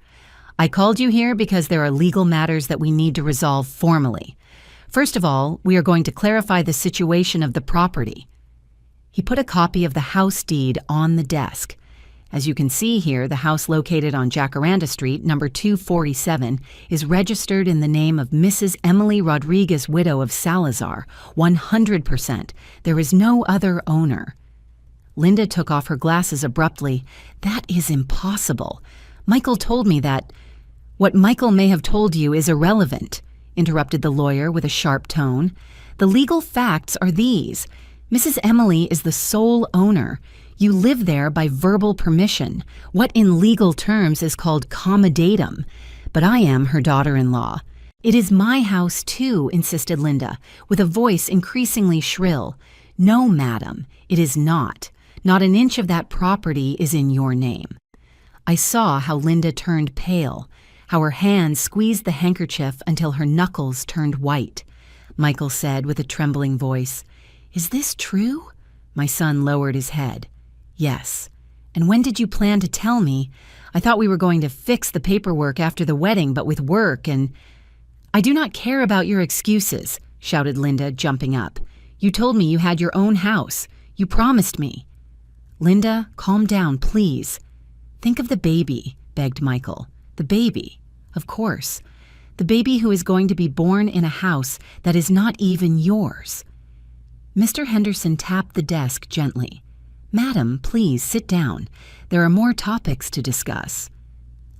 "I called you here because there are legal matters that we need to resolve formally. First of all, we are going to clarify the situation of the property." He put a copy of the house deed on the desk. As you can see here, the house located on Jacaranda Street, number 247, is registered in the name of Mrs. Emily Rodriguez, widow of Salazar, 100%. There is no other owner. Linda took off her glasses abruptly. "That is impossible. Michael told me that." "What Michael may have told you is irrelevant," interrupted the lawyer with a sharp tone. "The legal facts are these. Mrs. Emily is the sole owner. You live there by verbal permission, what in legal terms is called comodatum. But I am her daughter-in-law." "It is my house, too," insisted Linda, with a voice increasingly shrill. "No, madam, it is not. Not an inch of that property is in your name." I saw how Linda turned pale, how her hand squeezed the handkerchief until her knuckles turned white. Michael said with a trembling voice, "Is this true?" My son lowered his head. "Yes. And when did you plan to tell me? I thought we were going to fix the paperwork after the wedding, but with work and—" "I do not care about your excuses," shouted Linda, jumping up. "You told me you had your own house. You promised me." "Linda, calm down, please. Think of the baby," begged Michael. "The baby, of course. The baby who is going to be born in a house that is not even yours." Mr. Henderson tapped the desk gently. "Madam, please sit down. There are more topics to discuss."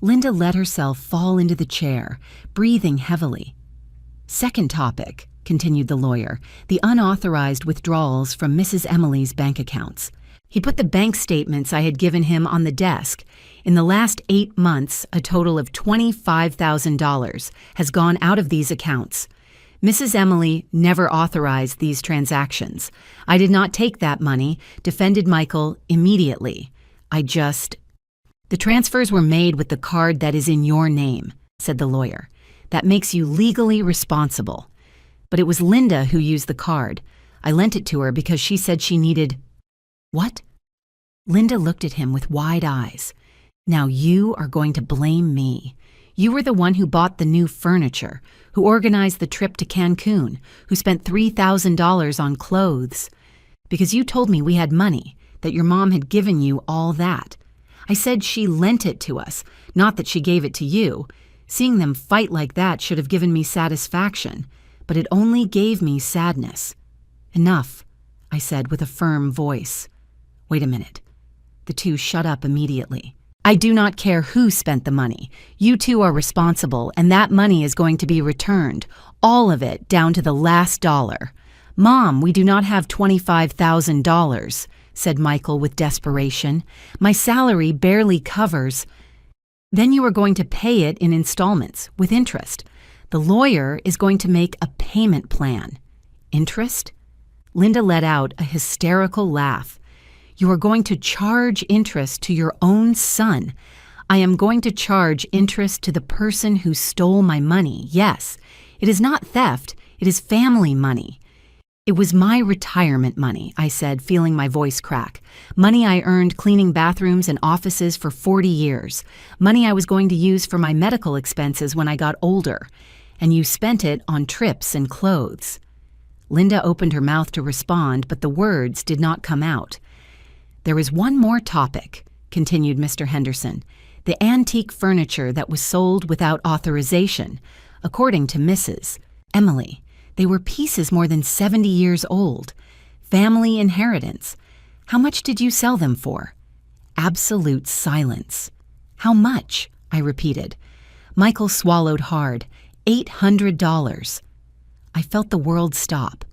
Linda let herself fall into the chair, breathing heavily. "Second topic," continued the lawyer, "the unauthorized withdrawals from Mrs. Emily's bank accounts. He put the bank statements I had given him on the desk. In the last 8 months, a total of $25,000 has gone out of these accounts. Mrs. Emily never authorized these transactions. I did not take that money," defended Michael immediately. "The transfers were made with the card that is in your name," said the lawyer. "That makes you legally responsible. But it was Linda who used the card. I lent it to her because she said she needed—" "What?" Linda looked at him with wide eyes. "Now you are going to blame me. You were the one who bought the new furniture, who organized the trip to Cancun, who spent $3,000 on clothes. Because you told me we had money, that your mom had given you all that. I said she lent it to us, not that she gave it to you. Seeing them fight like that should have given me satisfaction, but it only gave me sadness." "Enough," I said with a firm voice. "Wait a minute." The two shut up immediately. "I do not care who spent the money. You two are responsible, and that money is going to be returned, all of it down to the last dollar." "Mom, we do not have $25,000, said Michael with desperation. "My salary barely covers—" "Then you are going to pay it in installments, with interest. The lawyer is going to make a payment plan." "Interest?" Linda let out a hysterical laugh. "You are going to charge interest to your own son. I am going to charge interest to the person who stole my money, yes. It is not theft, it is family money." "It was my retirement money," I said, feeling my voice crack. "Money I earned cleaning bathrooms and offices for 40 years. Money I was going to use for my medical expenses when I got older. And you spent it on trips and clothes." Linda opened her mouth to respond, but the words did not come out. "There is one more topic," continued Mr. Henderson. "The antique furniture that was sold without authorization, according to Mrs. Emily. They were pieces more than 70 years old. Family inheritance. How much did you sell them for?" Absolute silence. "How much?" I repeated. Michael swallowed hard. $800. I felt the world stop.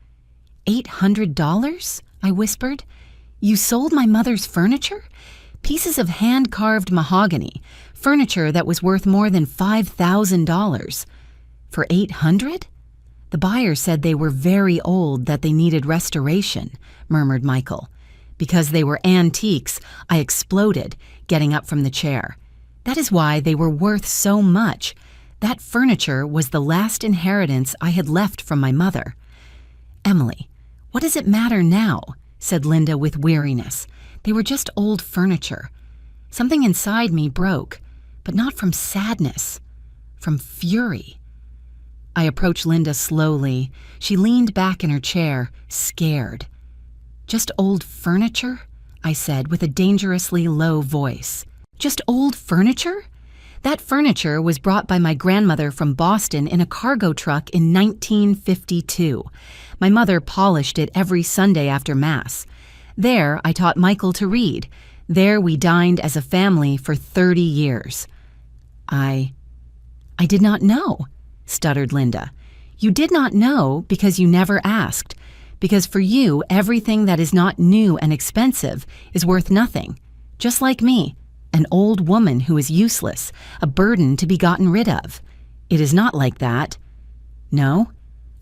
$800? I whispered. "You sold my mother's furniture? Pieces of hand-carved mahogany, furniture that was worth more than $5,000. For $800? The buyer said they were very old, that they needed restoration," murmured Michael. "Because they were antiques," I exploded, getting up from the chair. "That is why they were worth so much. That furniture was the last inheritance I had left from my mother." "Emily, what does it matter now?" said Linda with weariness. "They were just old furniture. Something inside me broke, but not from sadness, from fury." I approached Linda slowly. She leaned back in her chair, scared. "Just old furniture?" I said with a dangerously low voice. "Just old furniture? That furniture was brought by my grandmother from Boston in a cargo truck in 1952. My mother polished it every Sunday after Mass. There I taught Michael to read. There we dined as a family for 30 years. I did not know," stuttered Linda. "You did not know because you never asked. Because for you, everything that is not new and expensive is worth nothing. Just like me, an old woman who is useless, a burden to be gotten rid of. It is not like that." "No?"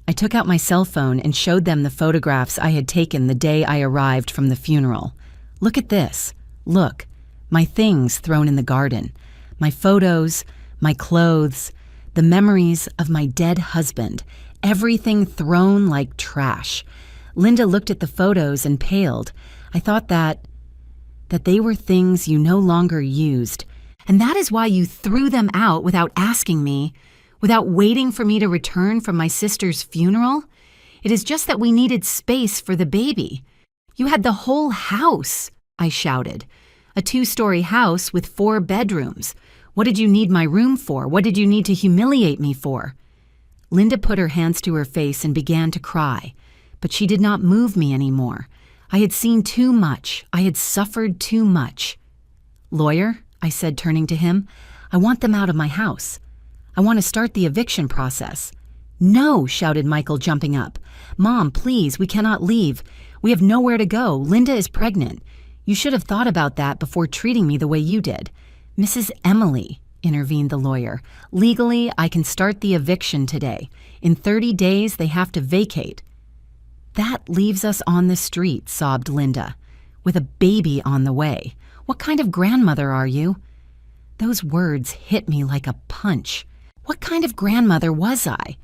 I took out my cell phone and showed them the photographs I had taken the day I arrived from the funeral. Look at this. Look, my things thrown in the garden. My photos, my clothes, the memories of my dead husband, everything thrown like trash. Linda looked at the photos and paled. I thought that they were things you no longer used. And that is why you threw them out without asking me, without waiting for me to return from my sister's funeral? It is just that we needed space for the baby. You had the whole house, I shouted. A 2-story house with 4 bedrooms. What did you need my room for? What did you need to humiliate me for? Linda put her hands to her face and began to cry, but she did not move me anymore. I had seen too much. I had suffered too much. Lawyer, I said, turning to him, I want them out of my house. I want to start the eviction process. No, shouted Michael, jumping up. Mom, please, we cannot leave. We have nowhere to go. Linda is pregnant. You should have thought about that before treating me the way you did. Mrs. Emily, intervened the lawyer, legally, I can start the eviction today. In 30 days, they have to vacate. That leaves us on the street, sobbed Linda, with a baby on the way. What kind of grandmother are you? Those words hit me like a punch. What kind of grandmother was I?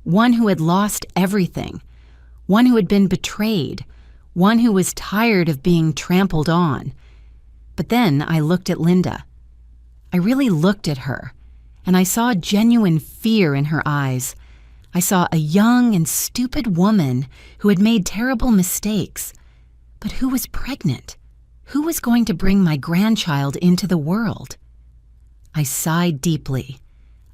One who had lost everything. One who had been betrayed. One who was tired of being trampled on. But then I looked at Linda. I really looked at her, and I saw genuine fear in her eyes. I saw a young and stupid woman who had made terrible mistakes, but who was pregnant. Who was going to bring my grandchild into the world? I sighed deeply.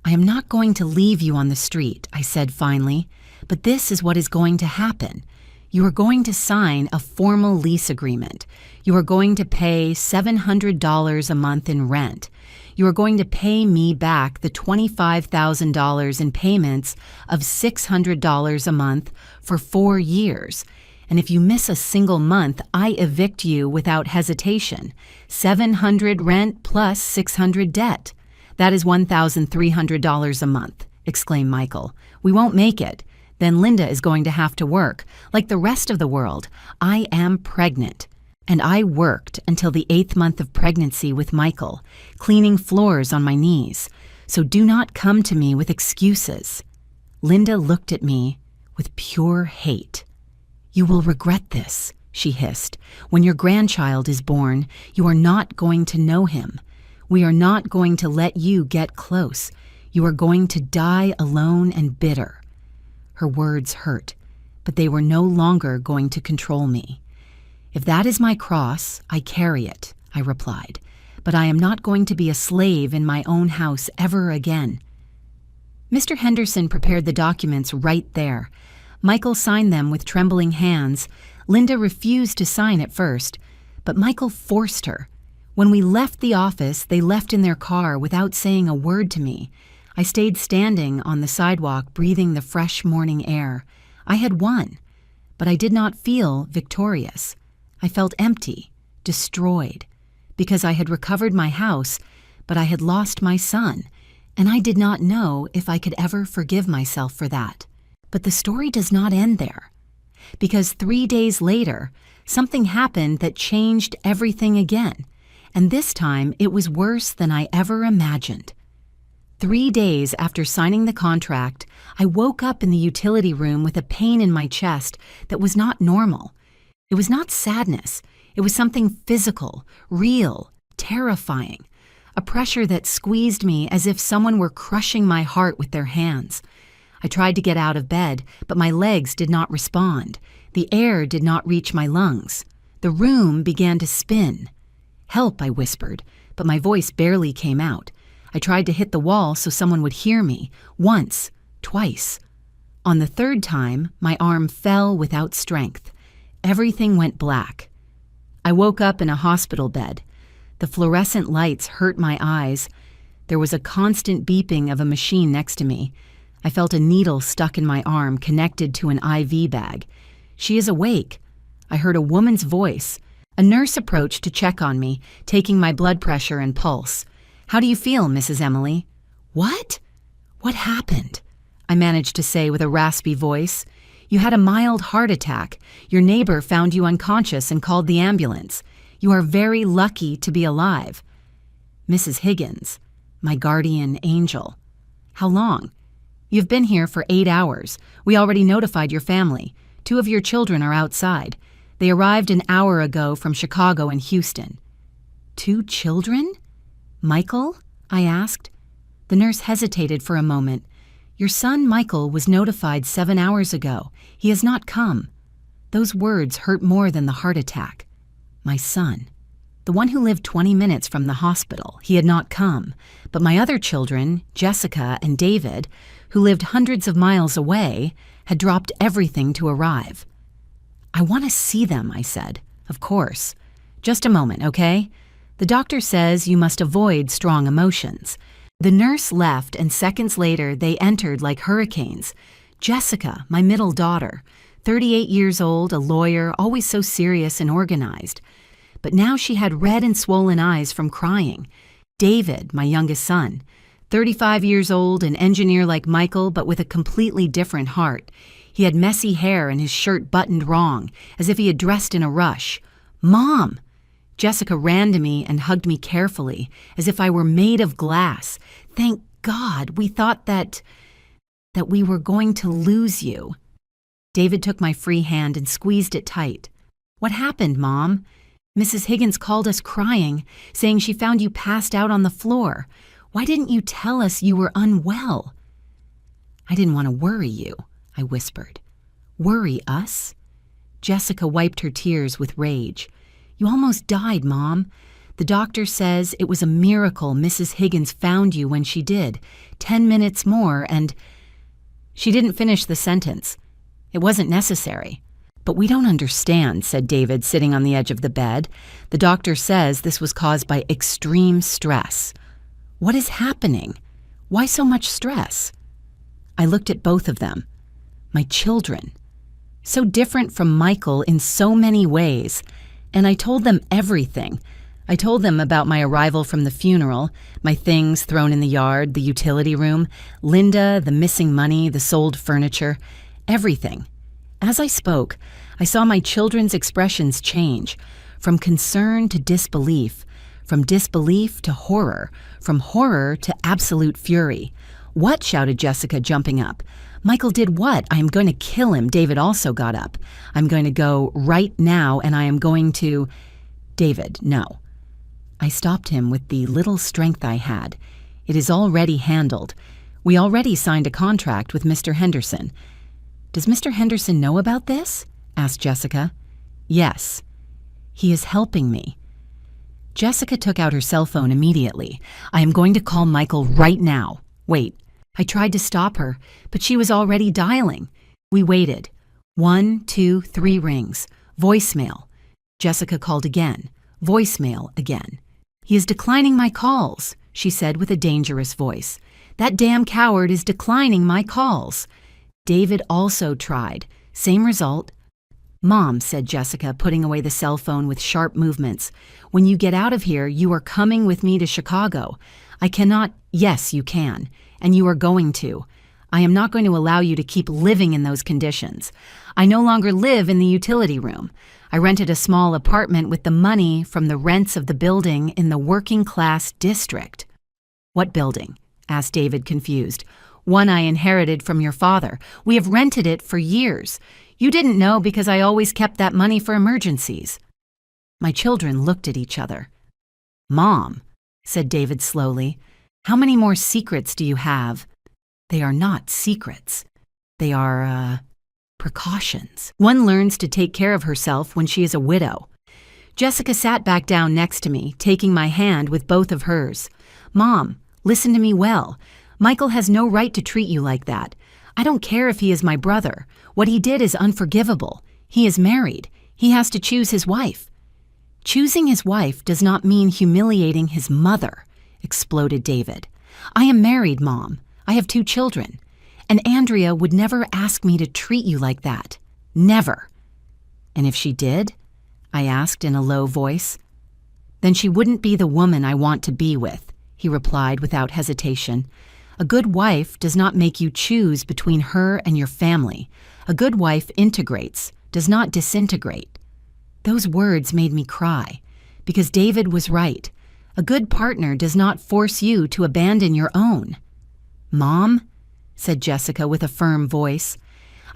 I am not going to leave you on the street, I said finally, but this is what is going to happen. You are going to sign a formal lease agreement. You are going to pay $700 a month in rent. You are going to pay me back the $25,000 in payments of $600 a month for 4 years. And if you miss a single month, I evict you without hesitation. $700 rent plus $600 debt. That is $1,300 a month, exclaimed Michael. We won't make it. Then Linda is going to have to work. Like the rest of the world, I am pregnant. And I worked until the 8th month of pregnancy with Michael, cleaning floors on my knees. So do not come to me with excuses. Linda looked at me with pure hate. You will regret this, she hissed. When your grandchild is born, you are not going to know him. We are not going to let you get close. You are going to die alone and bitter. Her words hurt, but they were no longer going to control me. If that is my cross, I carry it, I replied, but I am not going to be a slave in my own house ever again. Mr. Henderson prepared the documents right there. Michael signed them with trembling hands. Linda refused to sign at first, but Michael forced her. When we left the office, they left in their car without saying a word to me. I stayed standing on the sidewalk, breathing the fresh morning air. I had won, but I did not feel victorious. I felt empty, destroyed, because I had recovered my house, but I had lost my son, and I did not know if I could ever forgive myself for that. But the story does not end there, because 3 days later, something happened that changed everything again, and this time it was worse than I ever imagined. 3 days after signing the contract, I woke up in the utility room with a pain in my chest that was not normal. It was not sadness. It was something physical, real, terrifying. A pressure that squeezed me as if someone were crushing my heart with their hands. I tried to get out of bed, but my legs did not respond. The air did not reach my lungs. The room began to spin. Help, I whispered, but my voice barely came out. I tried to hit the wall so someone would hear me, once, twice. On the 3rd time, my arm fell without strength. Everything went black. I woke up in a hospital bed. The fluorescent lights hurt my eyes. There was a constant beeping of a machine next to me. I felt a needle stuck in my arm, connected to an IV bag. She is awake. I heard a woman's voice. A nurse approached to check on me, taking my blood pressure and pulse. How do you feel, Mrs. Emily? What? What happened? I managed to say with a raspy voice. You had a mild heart attack. Your neighbor found you unconscious and called the ambulance. You are very lucky to be alive. Mrs. Higgins, my guardian angel. How long? You've been here for 8 hours. We already notified your family. 2 of your children are outside. They arrived an hour ago from Chicago and Houston. 2 children? Michael? I asked. The nurse hesitated for a moment. Your son Michael was notified 7 hours ago. He has not come. Those words hurt more than the heart attack. My son. The one who lived 20 minutes from the hospital. He had not come. But my other children, Jessica and David, who lived hundreds of miles away, had dropped everything to arrive. I want to see them, I said. Of course. Just a moment, okay? The doctor says you must avoid strong emotions. The nurse left, and seconds later they entered like hurricanes. Jessica, my middle daughter, 38 years old, a lawyer, always so serious and organized. But now she had red and swollen eyes from crying. David, my youngest son, 35 years old, an engineer like Michael, but with a completely different heart. He had messy hair and his shirt buttoned wrong, as if he had dressed in a rush. Mom! Jessica ran to me and hugged me carefully, as if I were made of glass. Thank God, we thought that we were going to lose you. David took my free hand and squeezed it tight. What happened, Mom? Mrs. Higgins called us crying, saying she found you passed out on the floor. Why didn't you tell us you were unwell? I didn't want to worry you, I whispered. Worry us? Jessica wiped her tears with rage. You almost died, Mom. The doctor says it was a miracle Mrs. Higgins found you when she did. 10 minutes more and... She didn't finish the sentence. It wasn't necessary. But we don't understand, said David, sitting on the edge of the bed. The doctor says this was caused by extreme stress. What is happening? Why so much stress? I looked at both of them. My children. So different from Michael in so many ways. And I told them everything. I told them about my arrival from the funeral, my things thrown in the yard, the utility room, Linda, the missing money, the sold furniture, everything. As I spoke, I saw my children's expressions change, from concern to disbelief, from disbelief to horror, from horror to absolute fury. What? Shouted Jessica, jumping up. Michael did what? I am going to kill him. David also got up. I'm going to go right now, and I am going to... David, no. I stopped him with the little strength I had. It is already handled. We already signed a contract with Mr. Henderson. Does Mr. Henderson know about this? Asked Jessica. Yes. He is helping me. Jessica took out her cell phone immediately. I am going to call Michael right now. Wait. I tried to stop her, but she was already dialing. We waited. 1, 2, 3 rings. Voicemail. Jessica called again. Voicemail again. He is declining my calls, she said with a dangerous voice. That damn coward is declining my calls. David also tried. Same result. Mom, said Jessica, putting away the cell phone with sharp movements, when you get out of here, you are coming with me to Chicago. I cannot... Yes, you can. And you are going to. I am not going to allow you to keep living in those conditions. I no longer live in the utility room. I rented a small apartment with the money from the rents of the building in the working-class district. What building? Asked David, confused. One I inherited from your father. We have rented it for years. You didn't know because I always kept that money for emergencies. My children looked at each other. Mom, said David slowly, how many more secrets do you have? They are not secrets. They are, precautions. One learns to take care of herself when she is a widow. Jessica sat back down next to me, taking my hand with both of hers. Mom, listen to me well. Michael has no right to treat you like that. I don't care if he is my brother. What he did is unforgivable. He is married. He has to choose his wife. Choosing his wife does not mean humiliating his mother, exploded David. I am married, Mom. I have 2 children. And Andrea would never ask me to treat you like that. Never. And if she did? I asked in a low voice. Then she wouldn't be the woman I want to be with, he replied without hesitation. A good wife does not make you choose between her and your family. A good wife integrates, does not disintegrate. Those words made me cry. because David was right. A good partner does not force you to abandon your own. "Mom," said Jessica with a firm voice,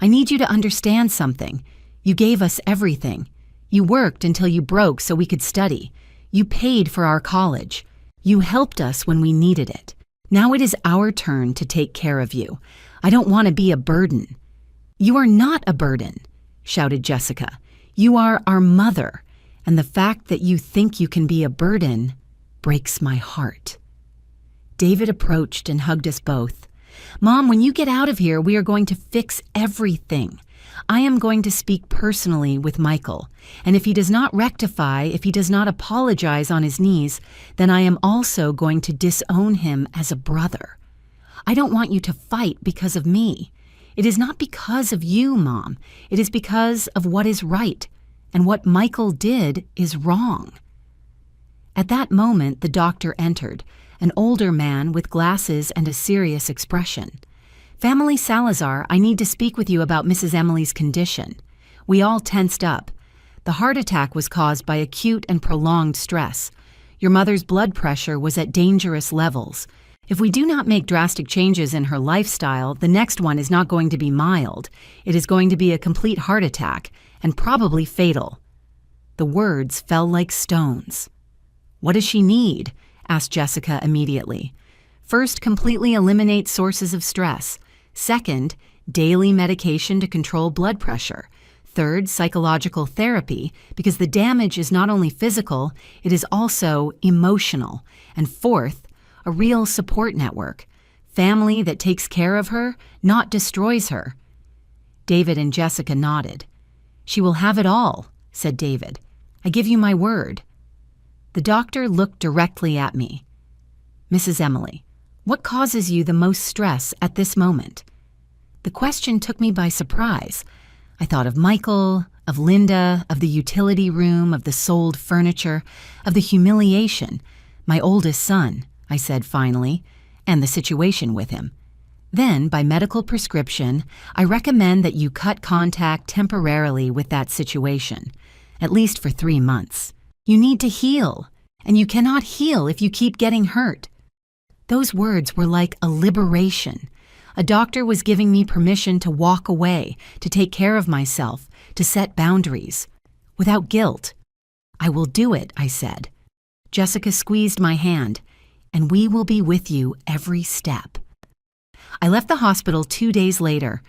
"I need you to understand something. You gave us everything. You worked until you broke so we could study. You paid for our college. You helped us when we needed it. Now it is our turn to take care of you. I don't want to be a burden." "You are not a burden," shouted Jessica. "You are our mother, and the fact that you think you can be a burden breaks my heart." David approached and hugged us both. "Mom, when you get out of here, we are going to fix everything. I am going to speak personally with Michael, and if he does not rectify, if he does not apologize on his knees, then I am also going to disown him as a brother. I don't want you to fight because of me. It is not because of you, Mom. It is because of what is right, and what Michael did is wrong." At that moment, the doctor entered, an older man with glasses and a serious expression. "Family Salazar, I need to speak with you about Mrs. Emily's condition." We all tensed up. The heart attack was caused by acute and prolonged stress. Your mother's blood pressure was at dangerous levels. If we do not make drastic changes in her lifestyle, the next one is not going to be mild. It is going to be a complete heart attack, and probably fatal. The words fell like stones. "What does she need?" asked Jessica immediately. "First, completely eliminate sources of stress. Second, daily medication to control blood pressure. Third, psychological therapy, because the damage is not only physical, it is also emotional. And fourth, a real support network. Family that takes care of her, not destroys her." David and Jessica nodded. "She will have it all," said David. "I give you my word." The doctor looked directly at me. "Mrs. Emily, what causes you the most stress at this moment?" The question took me by surprise. I thought of Michael, of Linda, of the utility room, of the sold furniture, of the humiliation. "My oldest son," I said finally, "and the situation with him. Then, by medical prescription, I recommend that you cut contact temporarily with that situation, at least for 3 months. You need to heal, and you cannot heal if you keep getting hurt." Those words were like a liberation. A doctor was giving me permission to walk away, to take care of myself, to set boundaries, without guilt. "I will do it," I said. Jessica squeezed my hand, "and we will be with you every step." I left the hospital 2 days later.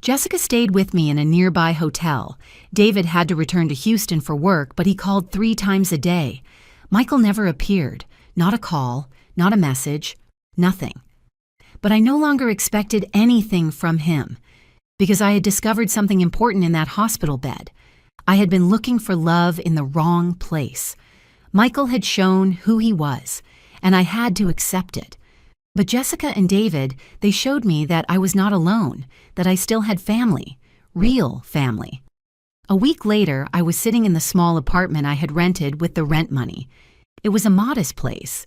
Jessica stayed with me in a nearby hotel. David had to return to Houston for work, but he called 3 times a day. Michael never appeared. Not a call, not a message, nothing. But I no longer expected anything from him, because I had discovered something important in that hospital bed. I had been looking for love in the wrong place. Michael had shown who he was, and I had to accept it. But Jessica and David, they showed me that I was not alone, that I still had family, real family. A week later, I was sitting in the small apartment I had rented with the rent money. It was a modest place.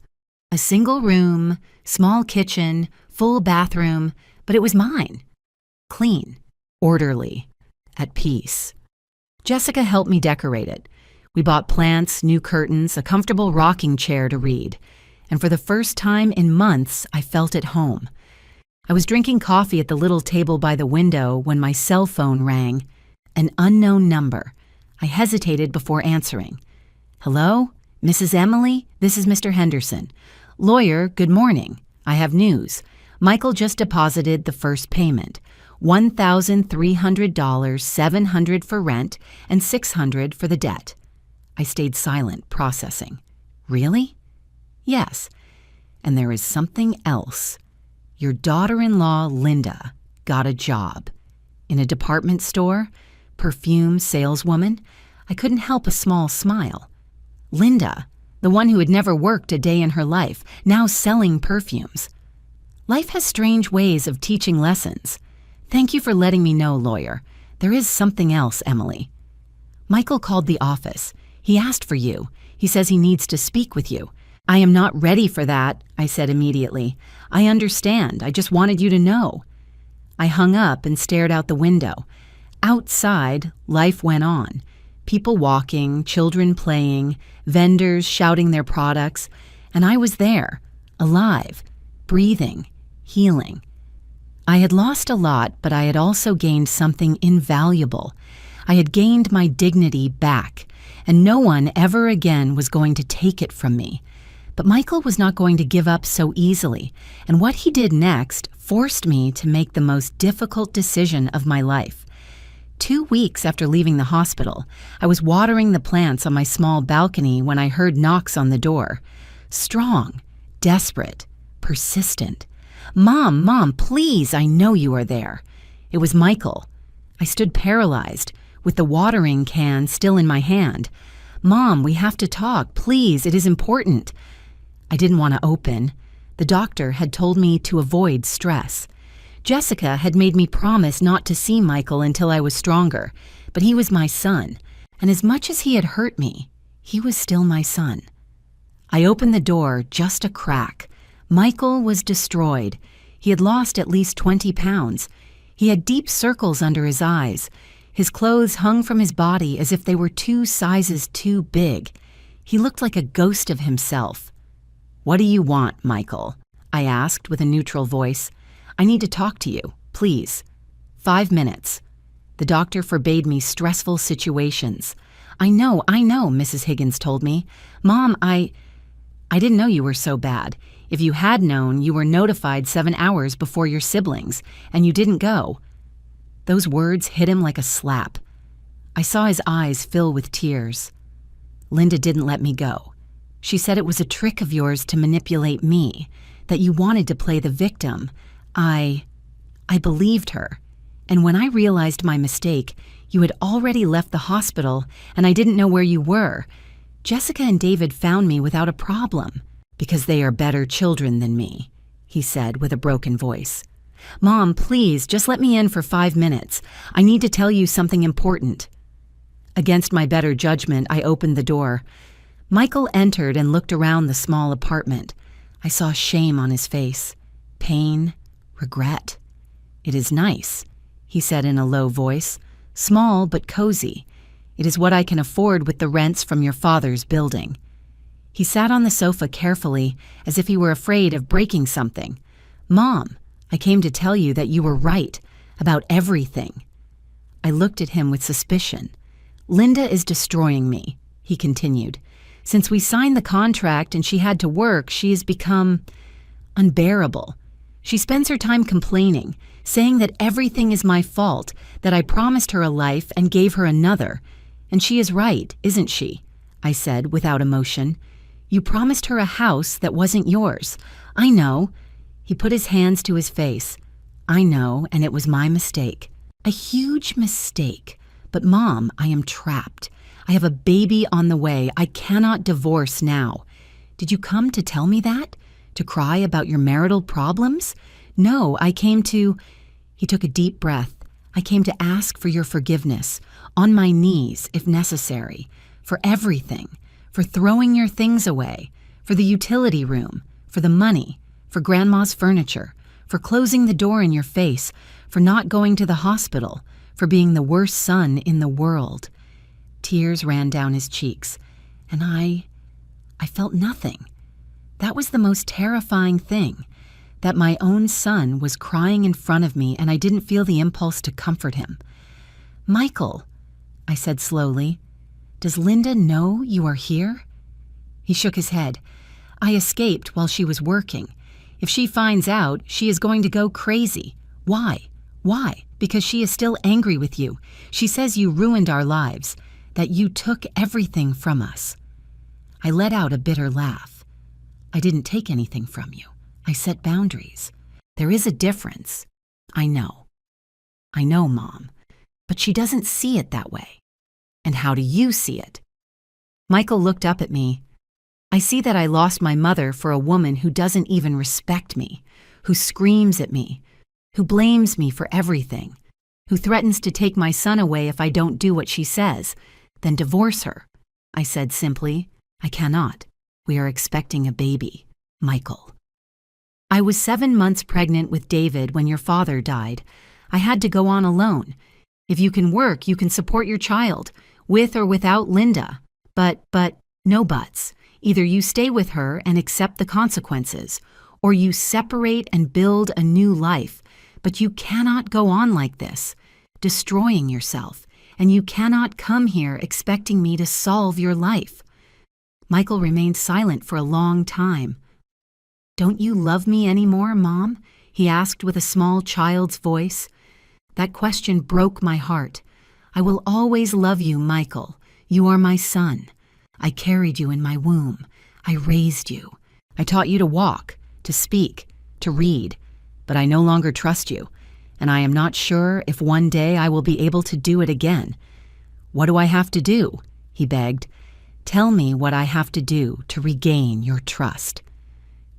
A single room, small kitchen, full bathroom, but it was mine. Clean, orderly, at peace. Jessica helped me decorate it. We bought plants, new curtains, a comfortable rocking chair to read. And for the first time in months, I felt at home. I was drinking coffee at the little table by the window when my cell phone rang. An unknown number. I hesitated before answering. "Hello? Mrs. Emily? This is Mr. Henderson. Lawyer, good morning. I have news. Michael just deposited the first payment. $1,300, $700 for rent, and $600 for the debt." I stayed silent, processing. "Really?" "Yes. And there is something else. Your daughter-in-law, Linda, got a job. In a department store, perfume saleswoman. I couldn't help a small smile. Linda, the one who had never worked a day in her life, now selling perfumes. Life has strange ways of teaching lessons. Thank you for letting me know, lawyer. There is something else, Emily. Michael called the office. He asked for you. He says he needs to speak with you. I am not ready for that, I said immediately. I understand. I just wanted you to know. I hung up and stared out the window. Outside, life went on. People walking, children playing, vendors shouting their products, and I was there, alive, breathing, healing. I had lost a lot, but I had also gained something invaluable. I had gained my dignity back, and no one ever again was going to take it from me. But Michael was not going to give up so easily, and what he did next forced me to make the most difficult decision of my life. 2 weeks after leaving the hospital, I was watering the plants on my small balcony when I heard knocks on the door. Strong, desperate, persistent. Mom, please, I know you are there." It was Michael. I stood paralyzed, with the watering can still in my hand. "Mom, we have to talk, please, it is important." I didn't want to open. The doctor had told me to avoid stress. Jessica had made me promise not to see Michael until I was stronger, but he was my son, and as much as he had hurt me, he was still my son. I opened the door just a crack. Michael was destroyed. He had lost at least 20 pounds. He had deep circles under his eyes. His clothes hung from his body as if they were 2 sizes too big. He looked like a ghost of himself. "What do you want, Michael?" I asked with a neutral voice. "I need to talk to you, please." 5 minutes. The doctor forbade me stressful situations. I know, Mrs. Higgins told me. "Mom, I didn't know you were so bad. If you had known, you were notified 7 hours before your siblings, and you didn't go." Those words hit him like a slap. I saw his eyes fill with tears. "Linda didn't let me go. She said it was a trick of yours to manipulate me, that you wanted to play the victim. I believed her. And when I realized my mistake, you had already left the hospital, and I didn't know where you were. Jessica and David found me without a problem, because they are better children than me," he said with a broken voice. "Mom, please, just let me in for 5 minutes. I need to tell you something important." Against my better judgment, I opened the door. Michael entered and looked around the small apartment. I saw shame on his face, pain, regret. "It is nice," he said in a low voice. "Small but cozy. It is what I can afford with the rents from your father's building." He sat on the sofa carefully, as if he were afraid of breaking something. "Mom, I came to tell you that you were right, about everything." I looked at him with suspicion. "Linda is destroying me," he continued. "Since we signed the contract and she had to work, she has become unbearable. She spends her time complaining, saying that everything is my fault, that I promised her a life and gave her another. And she is right, isn't she?" I said without emotion. "You promised her a house that wasn't yours. I know." He put his hands to his face. "I know, and it was my mistake. A huge mistake. But Mom, I am trapped. I have a baby on the way. I cannot divorce now. Did you come to tell me that? To cry about your marital problems? No, I came to—" He took a deep breath. "I came to ask for your forgiveness, on my knees if necessary, for everything, for throwing your things away, for the utility room, for the money, for Grandma's furniture, for closing the door in your face, for not going to the hospital, for being the worst son in the world." Tears ran down his cheeks, and I felt nothing. That was the most terrifying thing, that my own son was crying in front of me and I didn't feel the impulse to comfort him. "Michael," I said slowly, "does Linda know you are here?" He shook his head. "I escaped while she was working. If she finds out, she is going to go crazy. Why? Why? Because she is still angry with you. She says you ruined our lives, that you took everything from us." I let out a bitter laugh. "I didn't take anything from you. I set boundaries. There is a difference. I know. I know, Mom. But she doesn't see it that way. And how do you see it?" Michael looked up at me. "I see that I lost my mother for a woman who doesn't even respect me, who screams at me, who blames me for everything, who threatens to take my son away if I don't do what she says. Then divorce her." I said simply. "I cannot. We are expecting a baby, Michael." "I was 7 months pregnant with David when your father died. I had to go on alone. If you can work, you can support your child. with or without Linda. But, no buts. Either you stay with her and accept the consequences, or you separate and build a new life. But you cannot go on like this, destroying yourself, and you cannot come here expecting me to solve your life." Michael remained silent for a long time. "Don't you love me anymore, Mom?" he asked with a small child's voice. That question broke my heart. "I will always love you, Michael. You are my son. I carried you in my womb. I raised you. I taught you to walk, to speak, to read. But I no longer trust you, and I am not sure if one day I will be able to do it again. What do I have to do?" he begged. "Tell me what I have to do to regain your trust."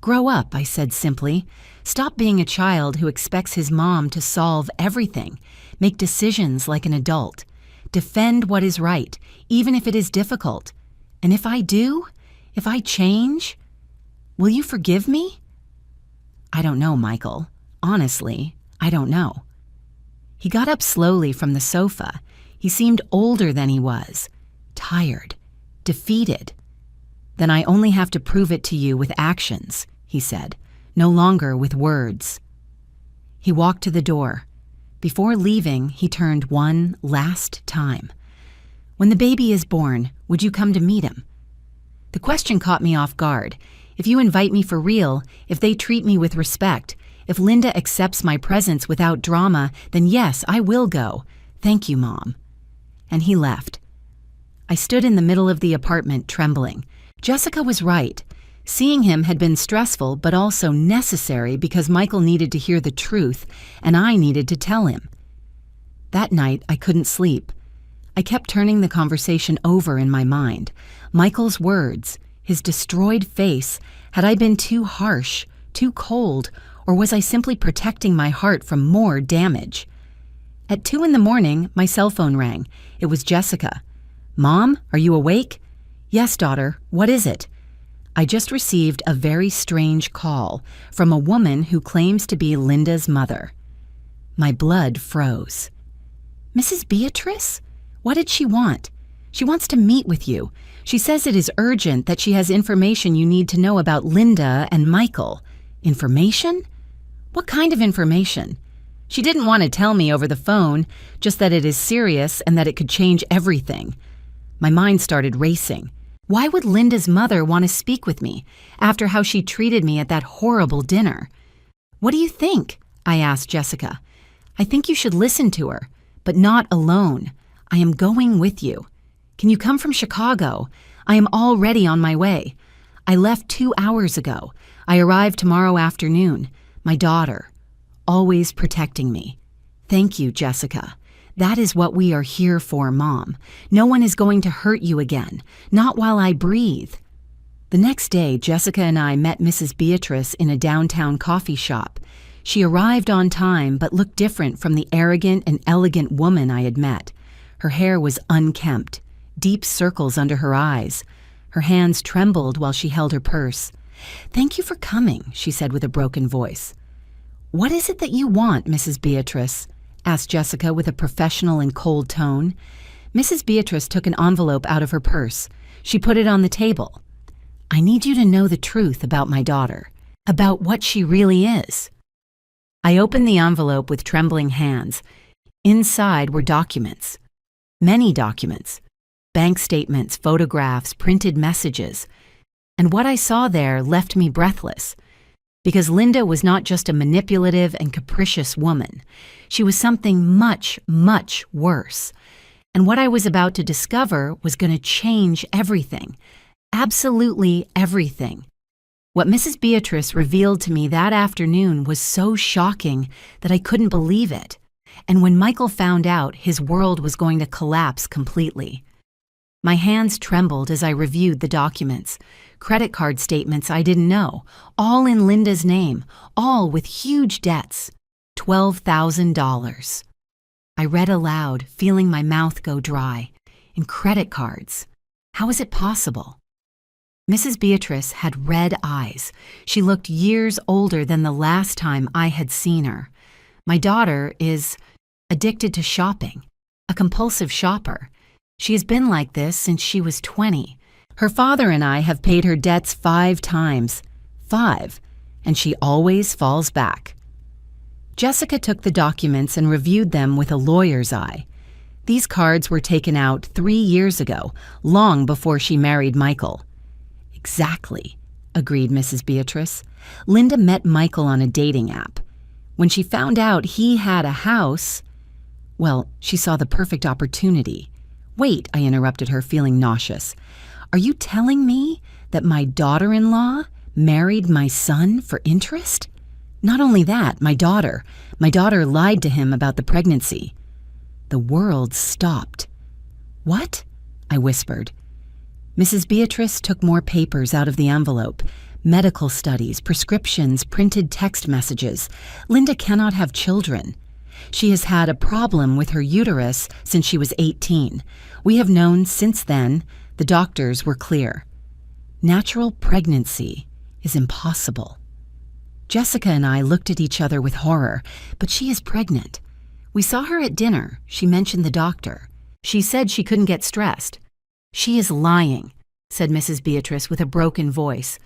"Grow up," I said simply. "Stop being a child who expects his mom to solve everything. Make decisions like an adult. Defend what is right, even if it is difficult. And if I do, if I change, will you forgive me?" "I don't know, Michael. Honestly, I don't know." He got up slowly from the sofa. He seemed older than he was, tired, defeated. "Then I only have to prove it to you with actions," he said, "no longer with words." He walked to the door. Before leaving, he turned one last time. "When the baby is born, would you come to meet him?" The question caught me off guard. If you invite me for real, if they treat me with respect, if Linda accepts my presence without drama, then yes, I will go. Thank you, Mom. And he left. I stood in the middle of the apartment, trembling. Jessica was right. Seeing him had been stressful, but also necessary because Michael needed to hear the truth, and I needed to tell him. That night, I couldn't sleep. I kept turning the conversation over in my mind. Michael's words, his destroyed face. Had I been too harsh, too cold, or was I simply protecting my heart from more damage? At 2 a.m, my cell phone rang. It was Jessica. "Mom, are you awake?" "Yes, daughter. What is it?" I just received a very strange call from a woman who claims to be Linda's mother. My blood froze. "Mrs. Beatrice? What did she want?" "She wants to meet with you. She says it is urgent, that she has information you need to know about Linda and Michael." "Information? What kind of information?" "She didn't want to tell me over the phone, just that it is serious and that it could change everything." My mind started racing. Why would Linda's mother want to speak with me after how she treated me at that horrible dinner? "What do you think?" I asked Jessica. "I think you should listen to her, but not alone. I am going with you. Can you come from Chicago? I am already on my way. I left 2 hours ago. I arrive tomorrow afternoon. My daughter, always protecting me. Thank you, Jessica. That is what we are here for, Mom. No one is going to hurt you again, not while I breathe." The next day, Jessica and I met Mrs. Beatrice in a downtown coffee shop. She arrived on time but looked different from the arrogant and elegant woman I had met. Her hair was unkempt, deep circles under her eyes. Her hands trembled while she held her purse. "Thank you for coming," she said with a broken voice. "What is it that you want, Mrs. Beatrice?" asked Jessica with a professional and cold tone. Mrs. Beatrice took an envelope out of her purse. She put it on the table. "I need you to know the truth about my daughter, about what she really is." I opened the envelope with trembling hands. Inside were documents. Many documents. Bank statements, photographs, printed messages. And what I saw there left me breathless. Because Linda was not just a manipulative and capricious woman. She was something much, much worse. And what I was about to discover was going to change everything. Absolutely everything. What Mrs. Beatrice revealed to me that afternoon was so shocking that I couldn't believe it. And when Michael found out, his world was going to collapse completely. My hands trembled as I reviewed the documents. Credit card statements I didn't know, all in Linda's name, all with huge debts. $12,000. I read aloud, feeling my mouth go dry. And credit cards. How is it possible? Mrs. Beatrice had red eyes. She looked years older than the last time I had seen her. My daughter is addicted to shopping, a compulsive shopper. She has been like this since she was 20. Her father and I have paid her debts 5 times. 5. And she always falls back. Jessica took the documents and reviewed them with a lawyer's eye. These cards were taken out 3 years ago, long before she married Michael. Exactly, agreed Mrs. Beatrice. Linda met Michael on a dating app. When she found out he had a house, well, she saw the perfect opportunity. Wait, I interrupted her, feeling nauseous. Are you telling me that my daughter-in-law married my son for interest? Not only that, my daughter lied to him about the pregnancy. The world stopped. What? I whispered. Mrs. Beatrice took more papers out of the envelope. Medical studies, prescriptions, printed text messages. Linda cannot have children. She has had a problem with her uterus since she was 18. We have known since then. The doctors were clear. Natural pregnancy is impossible. Jessica and I looked at each other with horror, but she is pregnant. We saw her at dinner. She mentioned the doctor. She said she couldn't get stressed. She is lying, said Mrs. Beatrice with a broken voice.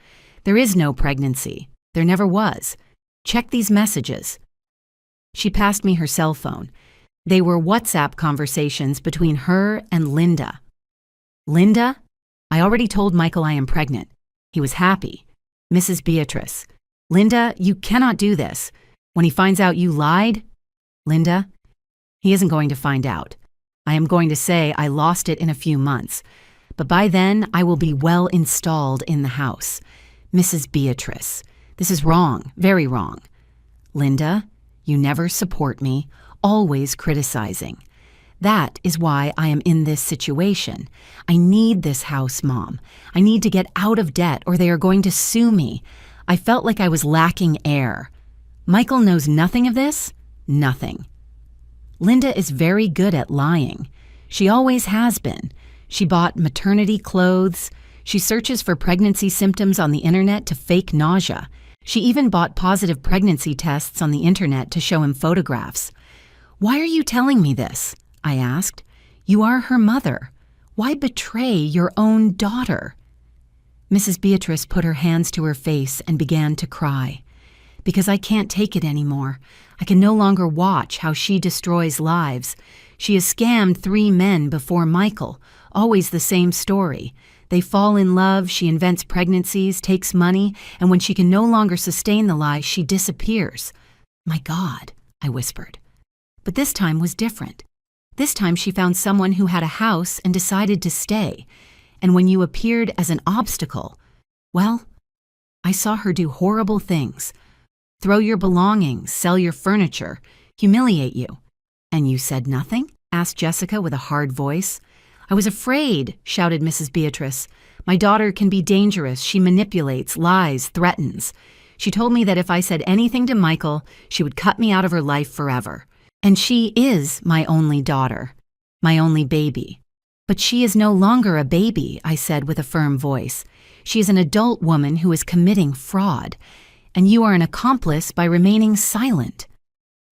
There is no pregnancy. There never was. Check these messages. She passed me her cell phone. They were WhatsApp conversations between her and Linda. Linda? I already told Michael I am pregnant. He was happy. Mrs. Beatrice. Linda, you cannot do this. When he finds out you lied, Linda, he isn't going to find out. I am going to say I lost it in a few months, but by then I will be well installed in the house. Mrs. Beatrice, this is wrong, very wrong. Linda, you never support me, always criticizing. That is why I am in this situation. I need this house, Mom. I need to get out of debt or they are going to sue me. I felt like I was lacking air. Michael knows nothing of this? Nothing. Linda is very good at lying. She always has been. She bought maternity clothes. She searches for pregnancy symptoms on the internet to fake nausea. She even bought positive pregnancy tests on the internet to show him photographs. Why are you telling me this? I asked. You are her mother. Why betray your own daughter? Mrs. Beatrice put her hands to her face and began to cry. Because I can't take it anymore. I can no longer watch how she destroys lives. She has scammed 3 men before Michael. Always the same story. They fall in love, she invents pregnancies, takes money, and when she can no longer sustain the lie, she disappears. My God, I whispered. But this time was different. This time she found someone who had a house and decided to stay. And when you appeared as an obstacle, well, I saw her do horrible things. Throw your belongings, sell your furniture, humiliate you. And you said nothing? Asked Jessica with a hard voice. I was afraid, shouted Mrs. Beatrice. My daughter can be dangerous. She manipulates, lies, threatens. She told me that if I said anything to Michael, she would cut me out of her life forever. And she is my only daughter, my only baby. But she is no longer a baby, I said with a firm voice. She is an adult woman who is committing fraud, and you are an accomplice by remaining silent.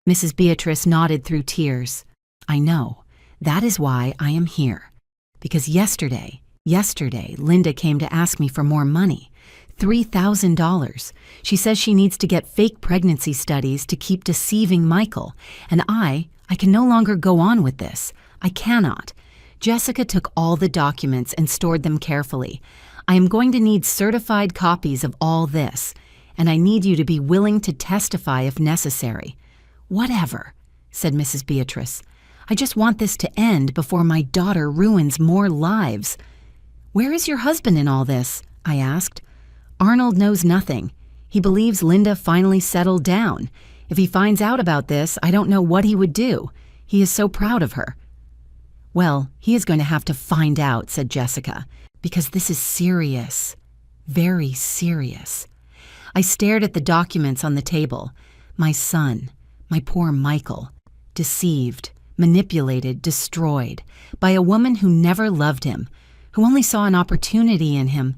Mrs. Beatrice nodded through tears. I know. That is why I am here. Because yesterday, Linda came to ask me for more money. $3,000. She says she needs to get fake pregnancy studies to keep deceiving Michael. And I can no longer go on with this. I cannot. Jessica took all the documents and stored them carefully. I am going to need certified copies of all this, and I need you to be willing to testify if necessary. Whatever, said Mrs. Beatrice. I just want this to end before my daughter ruins more lives. Where is your husband in all this? I asked. Arnold knows nothing. He believes Linda finally settled down. If he finds out about this, I don't know what he would do. He is so proud of her. Well, he is going to have to find out, said Jessica, because this is serious. Very serious. I stared at the documents on the table. My son, my poor Michael, deceived, manipulated, destroyed by a woman who never loved him, who only saw an opportunity in him.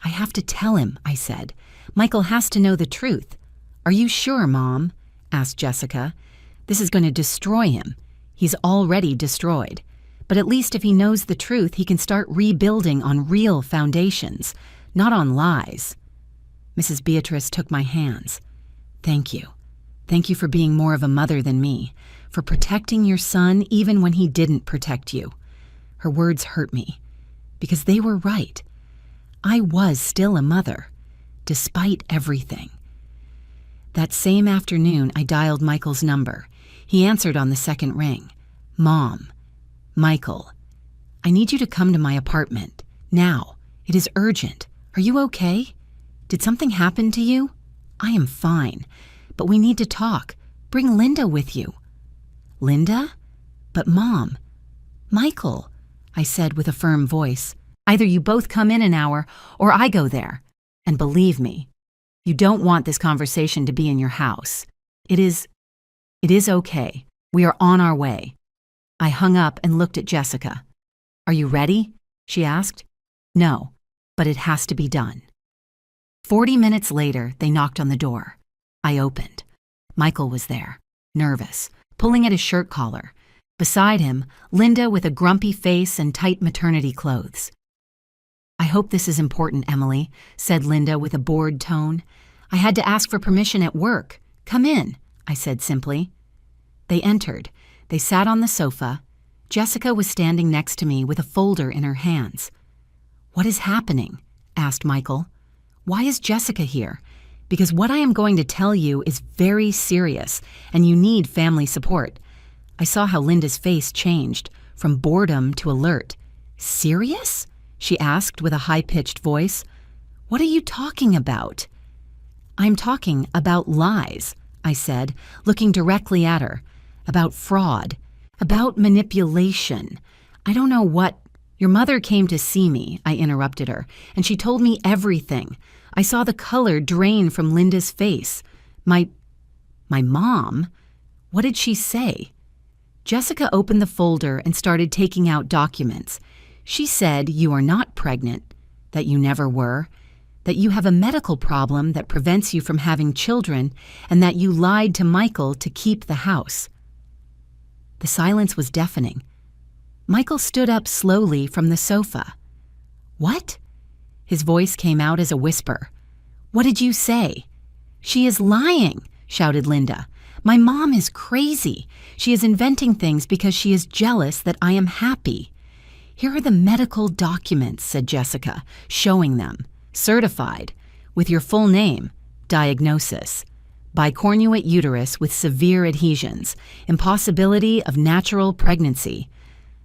I have to tell him, I said. Michael has to know the truth. Are you sure, Mom? Asked Jessica. This is going to destroy him. He's already destroyed. But at least if he knows the truth, he can start rebuilding on real foundations, not on lies. Mrs. Beatrice took my hands. Thank you. Thank you for being more of a mother than me, for protecting your son even when he didn't protect you. Her words hurt me, because they were right. I was still a mother, despite everything. That same afternoon, I dialed Michael's number. He answered on the second ring. Mom. Michael. I need you to come to my apartment. Now. It is urgent. Are you okay? Did something happen to you? I am fine, but we need to talk. Bring Linda with you. Linda? But Mom. Michael, I said with a firm voice. Either you both come in an hour or I go there. And believe me, you don't want this conversation to be in your house. It is okay. We are on our way. I hung up and looked at Jessica. Are you ready? She asked. No, but it has to be done. 40 minutes later, they knocked on the door. I opened. Michael was there, nervous, pulling at his shirt collar. Beside him, Linda with a grumpy face and tight maternity clothes. I hope this is important, Emily, said Linda with a bored tone. I had to ask for permission at work. Come in, I said simply. They entered. They sat on the sofa. Jessica was standing next to me with a folder in her hands. What is happening? Asked Michael. Why is Jessica here? Because what I am going to tell you is very serious, and you need family support. I saw how Linda's face changed, from boredom to alert. Serious? She asked with a high-pitched voice. What are you talking about? I'm talking about lies, I said, looking directly at her. About fraud. About manipulation. I don't know what. Your mother came to see me, I interrupted her, and she told me everything. I saw the color drain from Linda's face. My mom? What did she say? Jessica opened the folder and started taking out documents. She said you are not pregnant, that you never were, that you have a medical problem that prevents you from having children, and that you lied to Michael to keep the house. The silence was deafening. Michael stood up slowly from the sofa. What? His voice came out as a whisper. What did you say? She is lying, shouted Linda. My mom is crazy. She is inventing things because she is jealous that I am happy. Here are the medical documents, said Jessica, showing them. Certified, with your full name, diagnosis. Bicornuate uterus with severe adhesions, impossibility of natural pregnancy.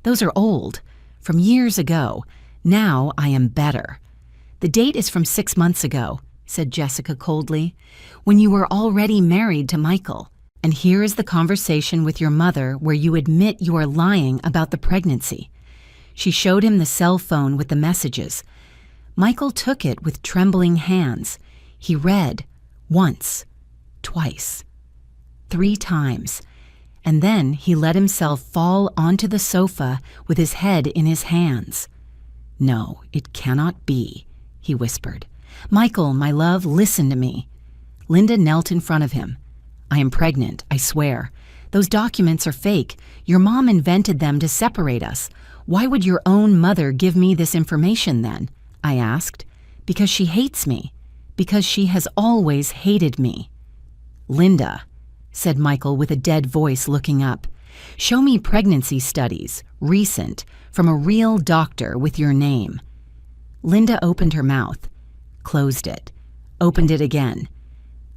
Those are old, from years ago. Now I am better. The date is from 6 months ago, said Jessica coldly, when you were already married to Michael. And here is the conversation with your mother where you admit you are lying about the pregnancy. She showed him the cell phone with the messages. Michael took it with trembling hands. He read, once, twice, 3 times, and then he let himself fall onto the sofa with his head in his hands. No, it cannot be, he whispered. Michael, my love, listen to me. Linda knelt in front of him. I am pregnant, I swear. Those documents are fake. Your mom invented them to separate us. Why would your own mother give me this information then? I asked. Because she hates me. Because she has always hated me. Linda, said Michael with a dead voice looking up. Show me pregnancy studies, recent, from a real doctor with your name. Linda opened her mouth, closed it, opened it again.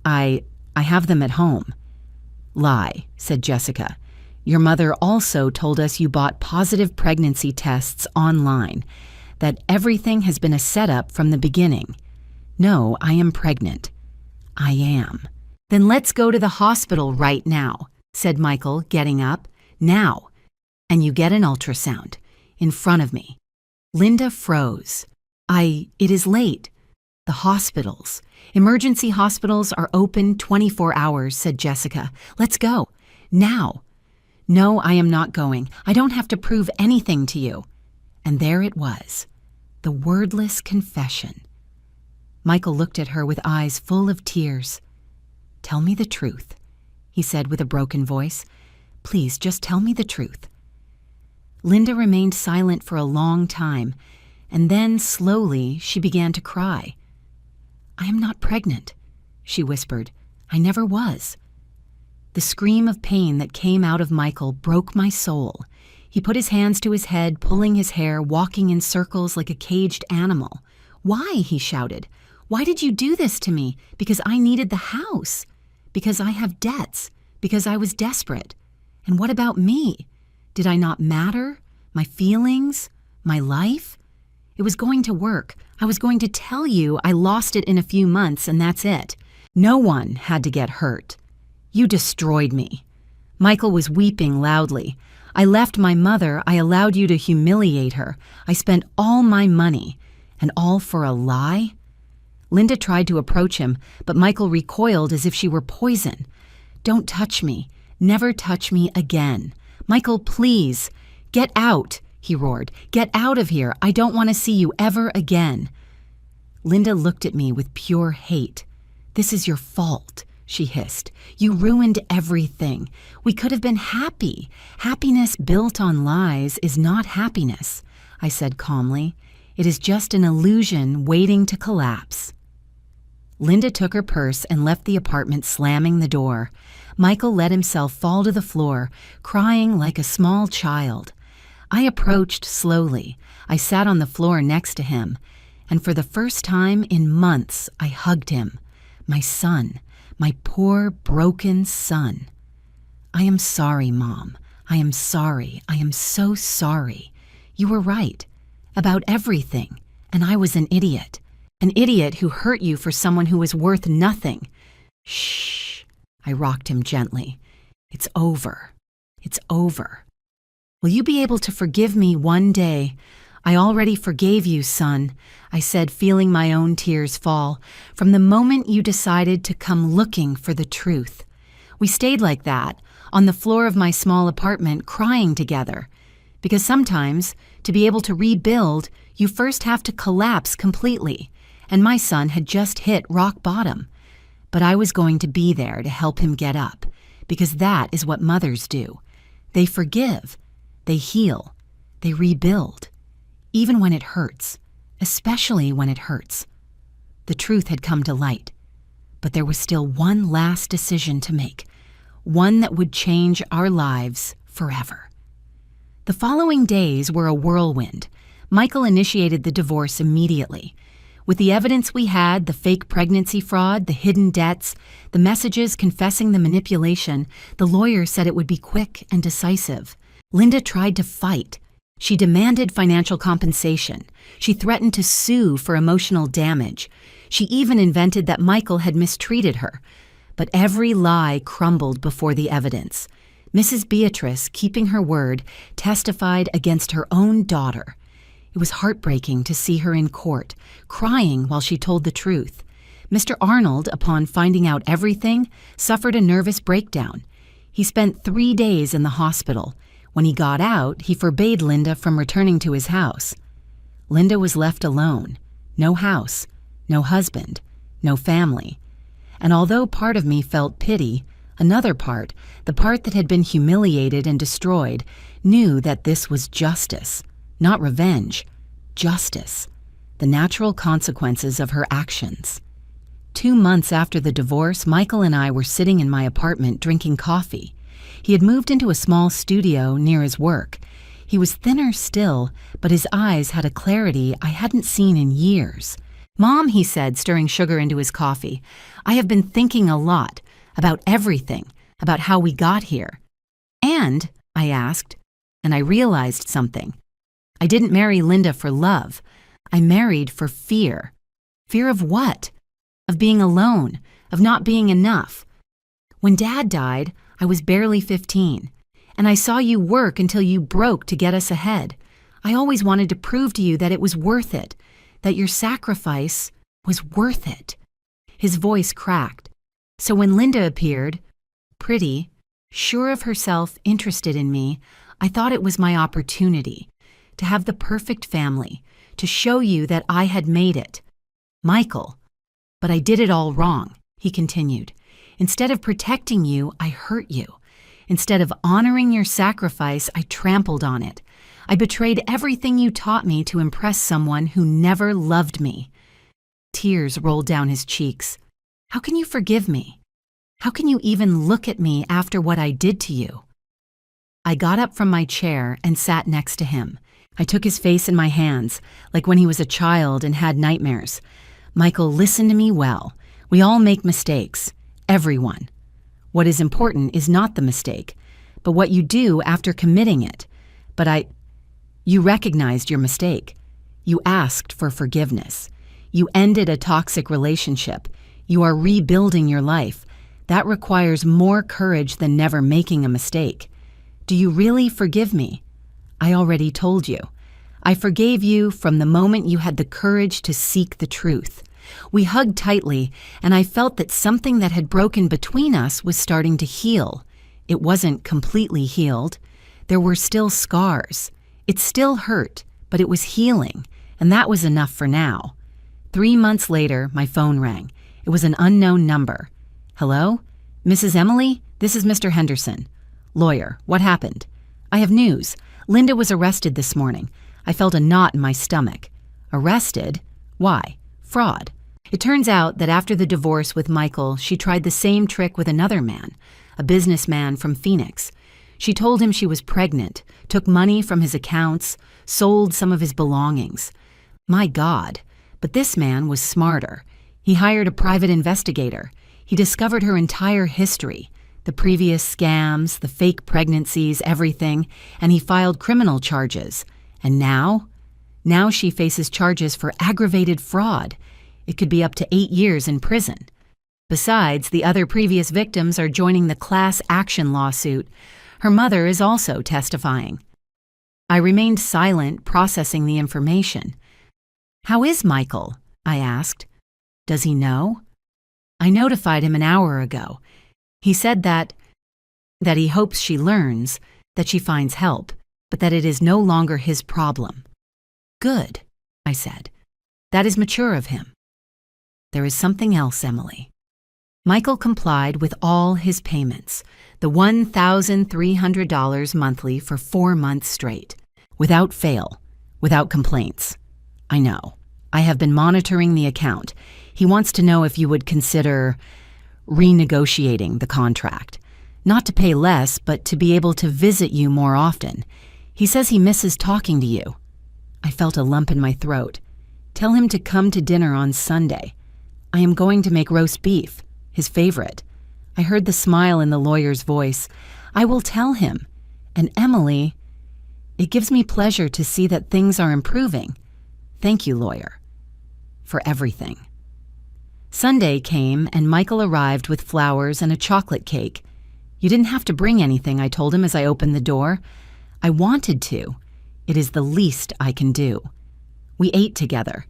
I have them at home. Lie, said Jessica. Your mother also told us you bought positive pregnancy tests online, that everything has been a setup from the beginning. No, I am pregnant. I am. Then let's go to the hospital right now, said Michael, getting up. Now. And you get an ultrasound. In front of me. Linda froze. It is late. The hospitals. Emergency hospitals are open 24 hours, said Jessica. Let's go. Now. No, I am not going. I don't have to prove anything to you. And there it was. The wordless confession. Michael looked at her with eyes full of tears. Tell me the truth, he said with a broken voice. Please, just tell me the truth. Linda remained silent for a long time, and then, slowly, she began to cry. "I am not pregnant," she whispered. "I never was." The scream of pain that came out of Michael broke my soul. He put his hands to his head, pulling his hair, walking in circles like a caged animal. "Why?" he shouted. "Why did you do this to me? Because I needed the house. Because I have debts. Because I was desperate. And what about me? Did I not matter? My feelings? My life? It was going to work. I was going to tell you I lost it in a few months, and that's it. No one had to get hurt. You destroyed me." Michael was weeping loudly. "I left my mother. I allowed you to humiliate her. I spent all my money. And all for a lie?" Linda tried to approach him, but Michael recoiled as if she were poison. "Don't touch me. Never touch me again. Michael, please. Get out," he roared. "Get out of here. I don't want to see you ever again." Linda looked at me with pure hate. "This is your fault," she hissed. "You ruined everything. We could have been happy. Happiness built on lies is not happiness," I said calmly. "It is just an illusion waiting to collapse." Linda took her purse and left the apartment, slamming the door. Michael let himself fall to the floor, crying like a small child. I approached slowly. I sat on the floor next to him, and for the first time in months, I hugged him. My son, my poor, broken son. "I am sorry, Mom. I am sorry. I am so sorry. You were right. About everything. And I was an idiot. An idiot who hurt you for someone who was worth nothing." "Shh." I rocked him gently. "It's over. It's over. Will you be able to forgive me one day?" "I already forgave you, son," I said, feeling my own tears fall, "from the moment you decided to come looking for the truth." We stayed like that, on the floor of my small apartment, crying together. Because sometimes, to be able to rebuild, you first have to collapse completely, and my son had just hit rock bottom. But I was going to be there to help him get up, because that is what mothers do. They forgive, they heal, they rebuild, even when it hurts, especially when it hurts. The truth had come to light, but there was still one last decision to make, one that would change our lives forever. The following days were a whirlwind. Michael initiated the divorce immediately. With the evidence we had, the fake pregnancy fraud, the hidden debts, the messages confessing the manipulation, the lawyer said it would be quick and decisive. Linda tried to fight. She demanded financial compensation. She threatened to sue for emotional damage. She even invented that Michael had mistreated her. But every lie crumbled before the evidence. Mrs. Beatrice, keeping her word, testified against her own daughter. It was heartbreaking to see her in court, crying while she told the truth. Mr. Arnold, upon finding out everything, suffered a nervous breakdown. He spent 3 days in the hospital. When he got out, he forbade Linda from returning to his house. Linda was left alone. No house, no husband, no family. And although part of me felt pity, another part, the part that had been humiliated and destroyed, knew that this was justice. Not revenge, justice, the natural consequences of her actions. 2 months after the divorce, Michael and I were sitting in my apartment drinking coffee. He had moved into a small studio near his work. He was thinner still, but his eyes had a clarity I hadn't seen in years. "Mom," he said, stirring sugar into his coffee, "I have been thinking a lot about everything, about how we got here." "And," I asked, and I realized something. I didn't marry Linda for love. I married for fear. Fear of what? Of being alone, of not being enough. When Dad died, I was barely 15, and I saw you work until you broke to get us ahead. I always wanted to prove to you that it was worth it, that your sacrifice was worth it. His voice cracked. So when Linda appeared, pretty, sure of herself, interested in me, I thought it was my opportunity to have the perfect family, to show you that I had made it. "Michael, but I did it all wrong," he continued. "Instead of protecting you, I hurt you. Instead of honoring your sacrifice, I trampled on it. I betrayed everything you taught me to impress someone who never loved me. Tears rolled down his cheeks. How can you forgive me? How can you even look at me after what I did to you? I got up from my chair and sat next to him. I took his face in my hands, like when he was a child and had nightmares. Michael, listen to me well. We all make mistakes. Everyone. What is important is not the mistake, but what you do after committing it. You recognized your mistake. You asked for forgiveness. You ended a toxic relationship. You are rebuilding your life. That requires more courage than never making a mistake. Do you really forgive me? I already told you. I forgave you from the moment you had the courage to seek the truth. We hugged tightly, and I felt that something that had broken between us was starting to heal. It wasn't completely healed. There were still scars. It still hurt, but it was healing, and that was enough for now. 3 months later, my phone rang. It was an unknown number. Hello? Mrs. Emily? This is Mr. Henderson. Lawyer, what happened? I have news. Linda was arrested this morning. I felt a knot in my stomach. Arrested? Why? Fraud. It turns out that after the divorce with Michael, she tried the same trick with another man, a businessman from Phoenix. She told him she was pregnant, took money from his accounts, sold some of his belongings. My God, but this man was smarter. He hired a private investigator. He discovered her entire history, the previous scams, the fake pregnancies, everything, and he filed criminal charges. And now she faces charges for aggravated fraud. It could be up to 8 years in prison. Besides, the other previous victims are joining the class action lawsuit. Her mother is also testifying. I remained silent, processing the information. How is Michael? I asked. Does he know? I notified him an hour ago. He said that he hopes she learns, that she finds help, but that it is no longer his problem. Good, I said. That is mature of him. There is something else, Emily. Michael complied with all his payments, the $1,300 monthly for 4 months straight, without fail, without complaints. I know. I have been monitoring the account. He wants to know if you would consider renegotiating the contract. Not to pay less, but to be able to visit you more often. He says he misses talking to you. I felt a lump in my throat. Tell him to come to dinner on Sunday. I am going to make roast beef, his favorite. I heard the smile in the lawyer's voice. I will tell him. And Emily, it gives me pleasure to see that things are improving. Thank you, lawyer, for everything. Sunday came and Michael arrived with flowers and a chocolate cake. You didn't have to bring anything, I told him as I opened the door. I wanted to. It is the least I can do. We ate together.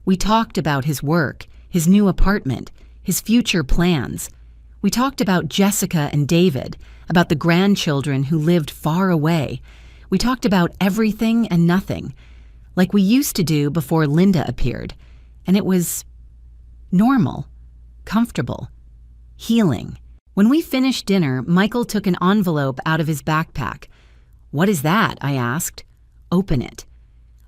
We talked about his work, his new apartment, his future plans. We talked about Jessica and David, about the grandchildren who lived far away. We talked about everything and nothing, like we used to do before Linda appeared. And it was normal, comfortable, healing. When we finished dinner, Michael took an envelope out of his backpack. What is that? I asked. Open it.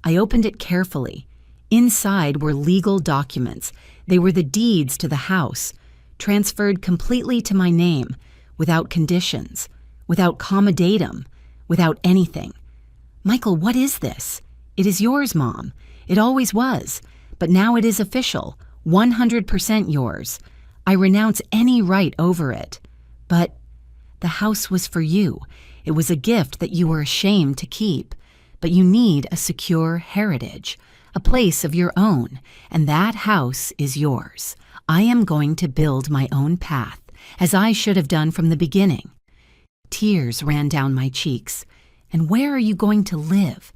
I opened it carefully. Inside were legal documents. They were the deeds to the house, transferred completely to my name, without conditions, without commodatum, without anything. Michael, what is this? It is yours, Mom. It always was. But now it is official, 100% yours. I renounce any right over it. But the house was for you. It was a gift that you were ashamed to keep. But you need a secure heritage, a place of your own, and that house is yours. I am going to build my own path, as I should have done from the beginning. Tears ran down my cheeks. And where are you going to live?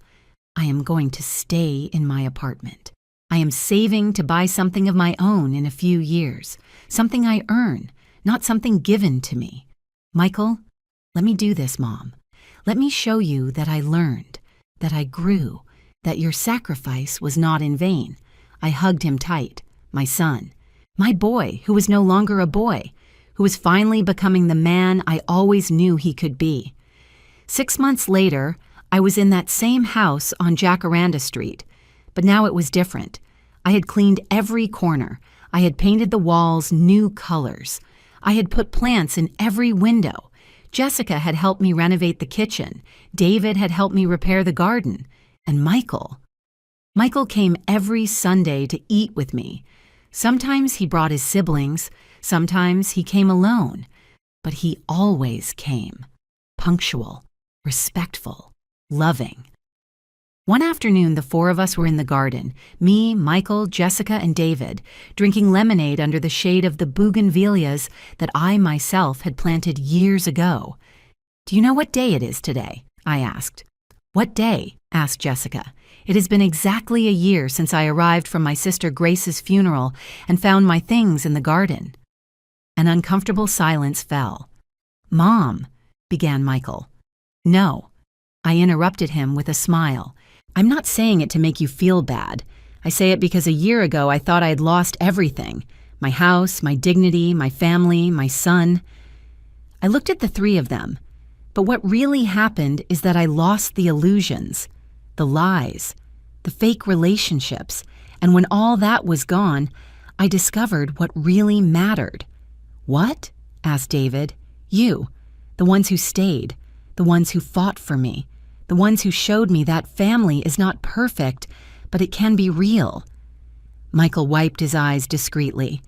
I am going to stay in my apartment. I am saving to buy something of my own in a few years, something I earn, not something given to me. Michael, let me do this, Mom. Let me show you that I learned, that I grew, that your sacrifice was not in vain. I hugged him tight, my son, my boy who was no longer a boy, who was finally becoming the man I always knew he could be. 6 months later, I was in that same house on Jacaranda Street, but now it was different. I had cleaned every corner. I had painted the walls new colors. I had put plants in every window. Jessica had helped me renovate the kitchen. David had helped me repair the garden. And Michael came every Sunday to eat with me. Sometimes he brought his siblings. Sometimes he came alone. But he always came. Punctual, respectful, loving. One afternoon, the four of us were in the garden, me, Michael, Jessica, and David, drinking lemonade under the shade of the bougainvilleas that I myself had planted years ago. "Do you know what day it is today?" I asked. "What day?" asked Jessica. "It has been exactly a year since I arrived from my sister Grace's funeral and found my things in the garden." An uncomfortable silence fell. "Mom," began Michael. "No," I interrupted him with a smile. "I'm not saying it to make you feel bad. I say it because a year ago I thought I had lost everything. My house, my dignity, my family, my son." I looked at the three of them. But what really happened is that I lost the illusions, the lies, the fake relationships, and when all that was gone, I discovered what really mattered. "What?" asked David. "You, the ones who stayed, the ones who fought for me, the ones who showed me that family is not perfect, but it can be real." Michael wiped his eyes discreetly.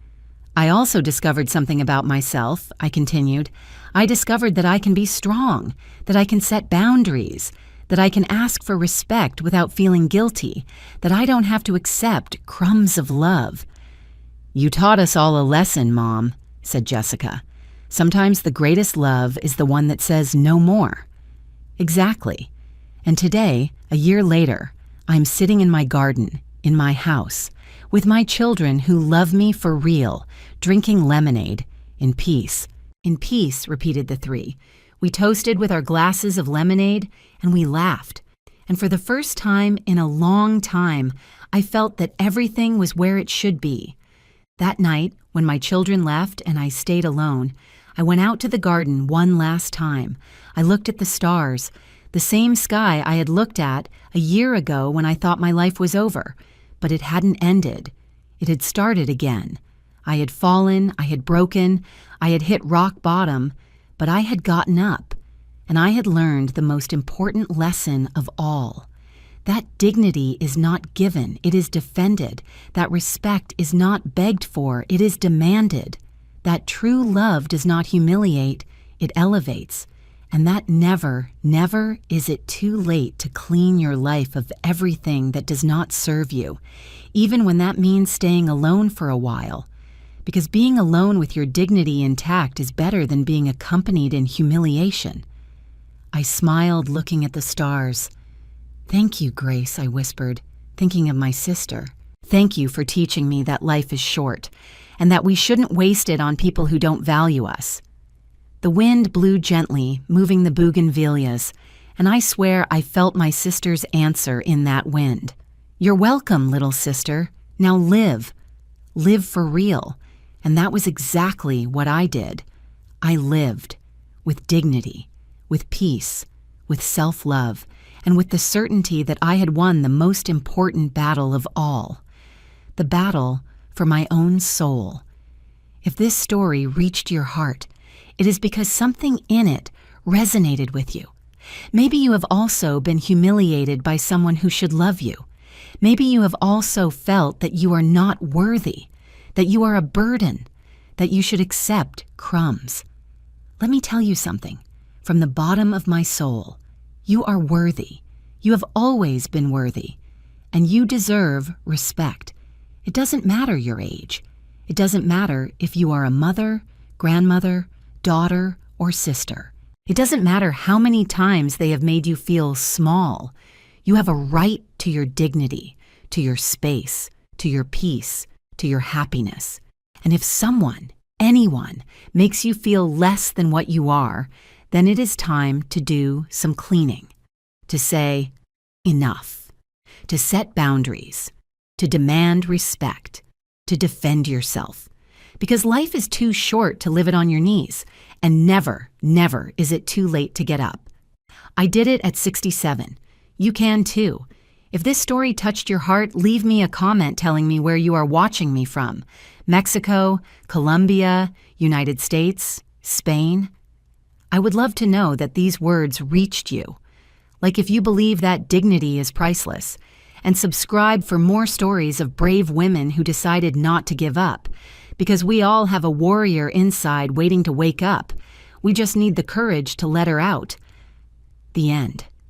"I also discovered something about myself," I continued. "I discovered that I can be strong, that I can set boundaries, that I can ask for respect without feeling guilty, that I don't have to accept crumbs of love." "You taught us all a lesson, Mom," said Jessica. "Sometimes the greatest love is the one that says no more." Exactly. And today, a year later, I'm sitting in my garden, in my house, with my children who love me for real, drinking lemonade, in peace. "In peace," repeated the three. We toasted with our glasses of lemonade, and we laughed. And for the first time in a long time, I felt that everything was where it should be. That night, when my children left and I stayed alone, I went out to the garden one last time. I looked at the stars, the same sky I had looked at a year ago when I thought my life was over. But it hadn't ended. It had started again. I had fallen, I had broken, I had hit rock bottom, but I had gotten up, and I had learned the most important lesson of all. That dignity is not given, it is defended. That respect is not begged for, it is demanded. That true love does not humiliate, it elevates. And that never, never is it too late to clean your life of everything that does not serve you, even when that means staying alone for a while. Because being alone with your dignity intact is better than being accompanied in humiliation. I smiled, looking at the stars. "Thank you, Grace," I whispered, thinking of my sister. "Thank you for teaching me that life is short, and that we shouldn't waste it on people who don't value us." The wind blew gently, moving the bougainvilleas, and I swear I felt my sister's answer in that wind. "You're welcome, little sister. Now live. Live for real." And that was exactly what I did. I lived, with dignity, with peace, with self-love, and with the certainty that I had won the most important battle of all. The battle for my own soul. If this story reached your heart, it is because something in it resonated with you. Maybe you have also been humiliated by someone who should love you. Maybe you have also felt that you are not worthy, that you are a burden, that you should accept crumbs. Let me tell you something. From the bottom of my soul, you are worthy. You have always been worthy, and you deserve respect. It doesn't matter your age. It doesn't matter if you are a mother, grandmother, daughter, or sister. It doesn't matter how many times they have made you feel small. You have a right to your dignity, to your space, to your peace, to your happiness. And if someone, anyone, makes you feel less than what you are, then it is time to do some cleaning, to say, enough, to set boundaries, to demand respect, to defend yourself. Because life is too short to live it on your knees, and never, never is it too late to get up. I did it at 67. You can too. If this story touched your heart, leave me a comment telling me where you are watching me from. Mexico, Colombia, United States, Spain. I would love to know that these words reached you. Like if you believe that dignity is priceless. And subscribe for more stories of brave women who decided not to give up. Because we all have a warrior inside waiting to wake up. We just need the courage to let her out. The end.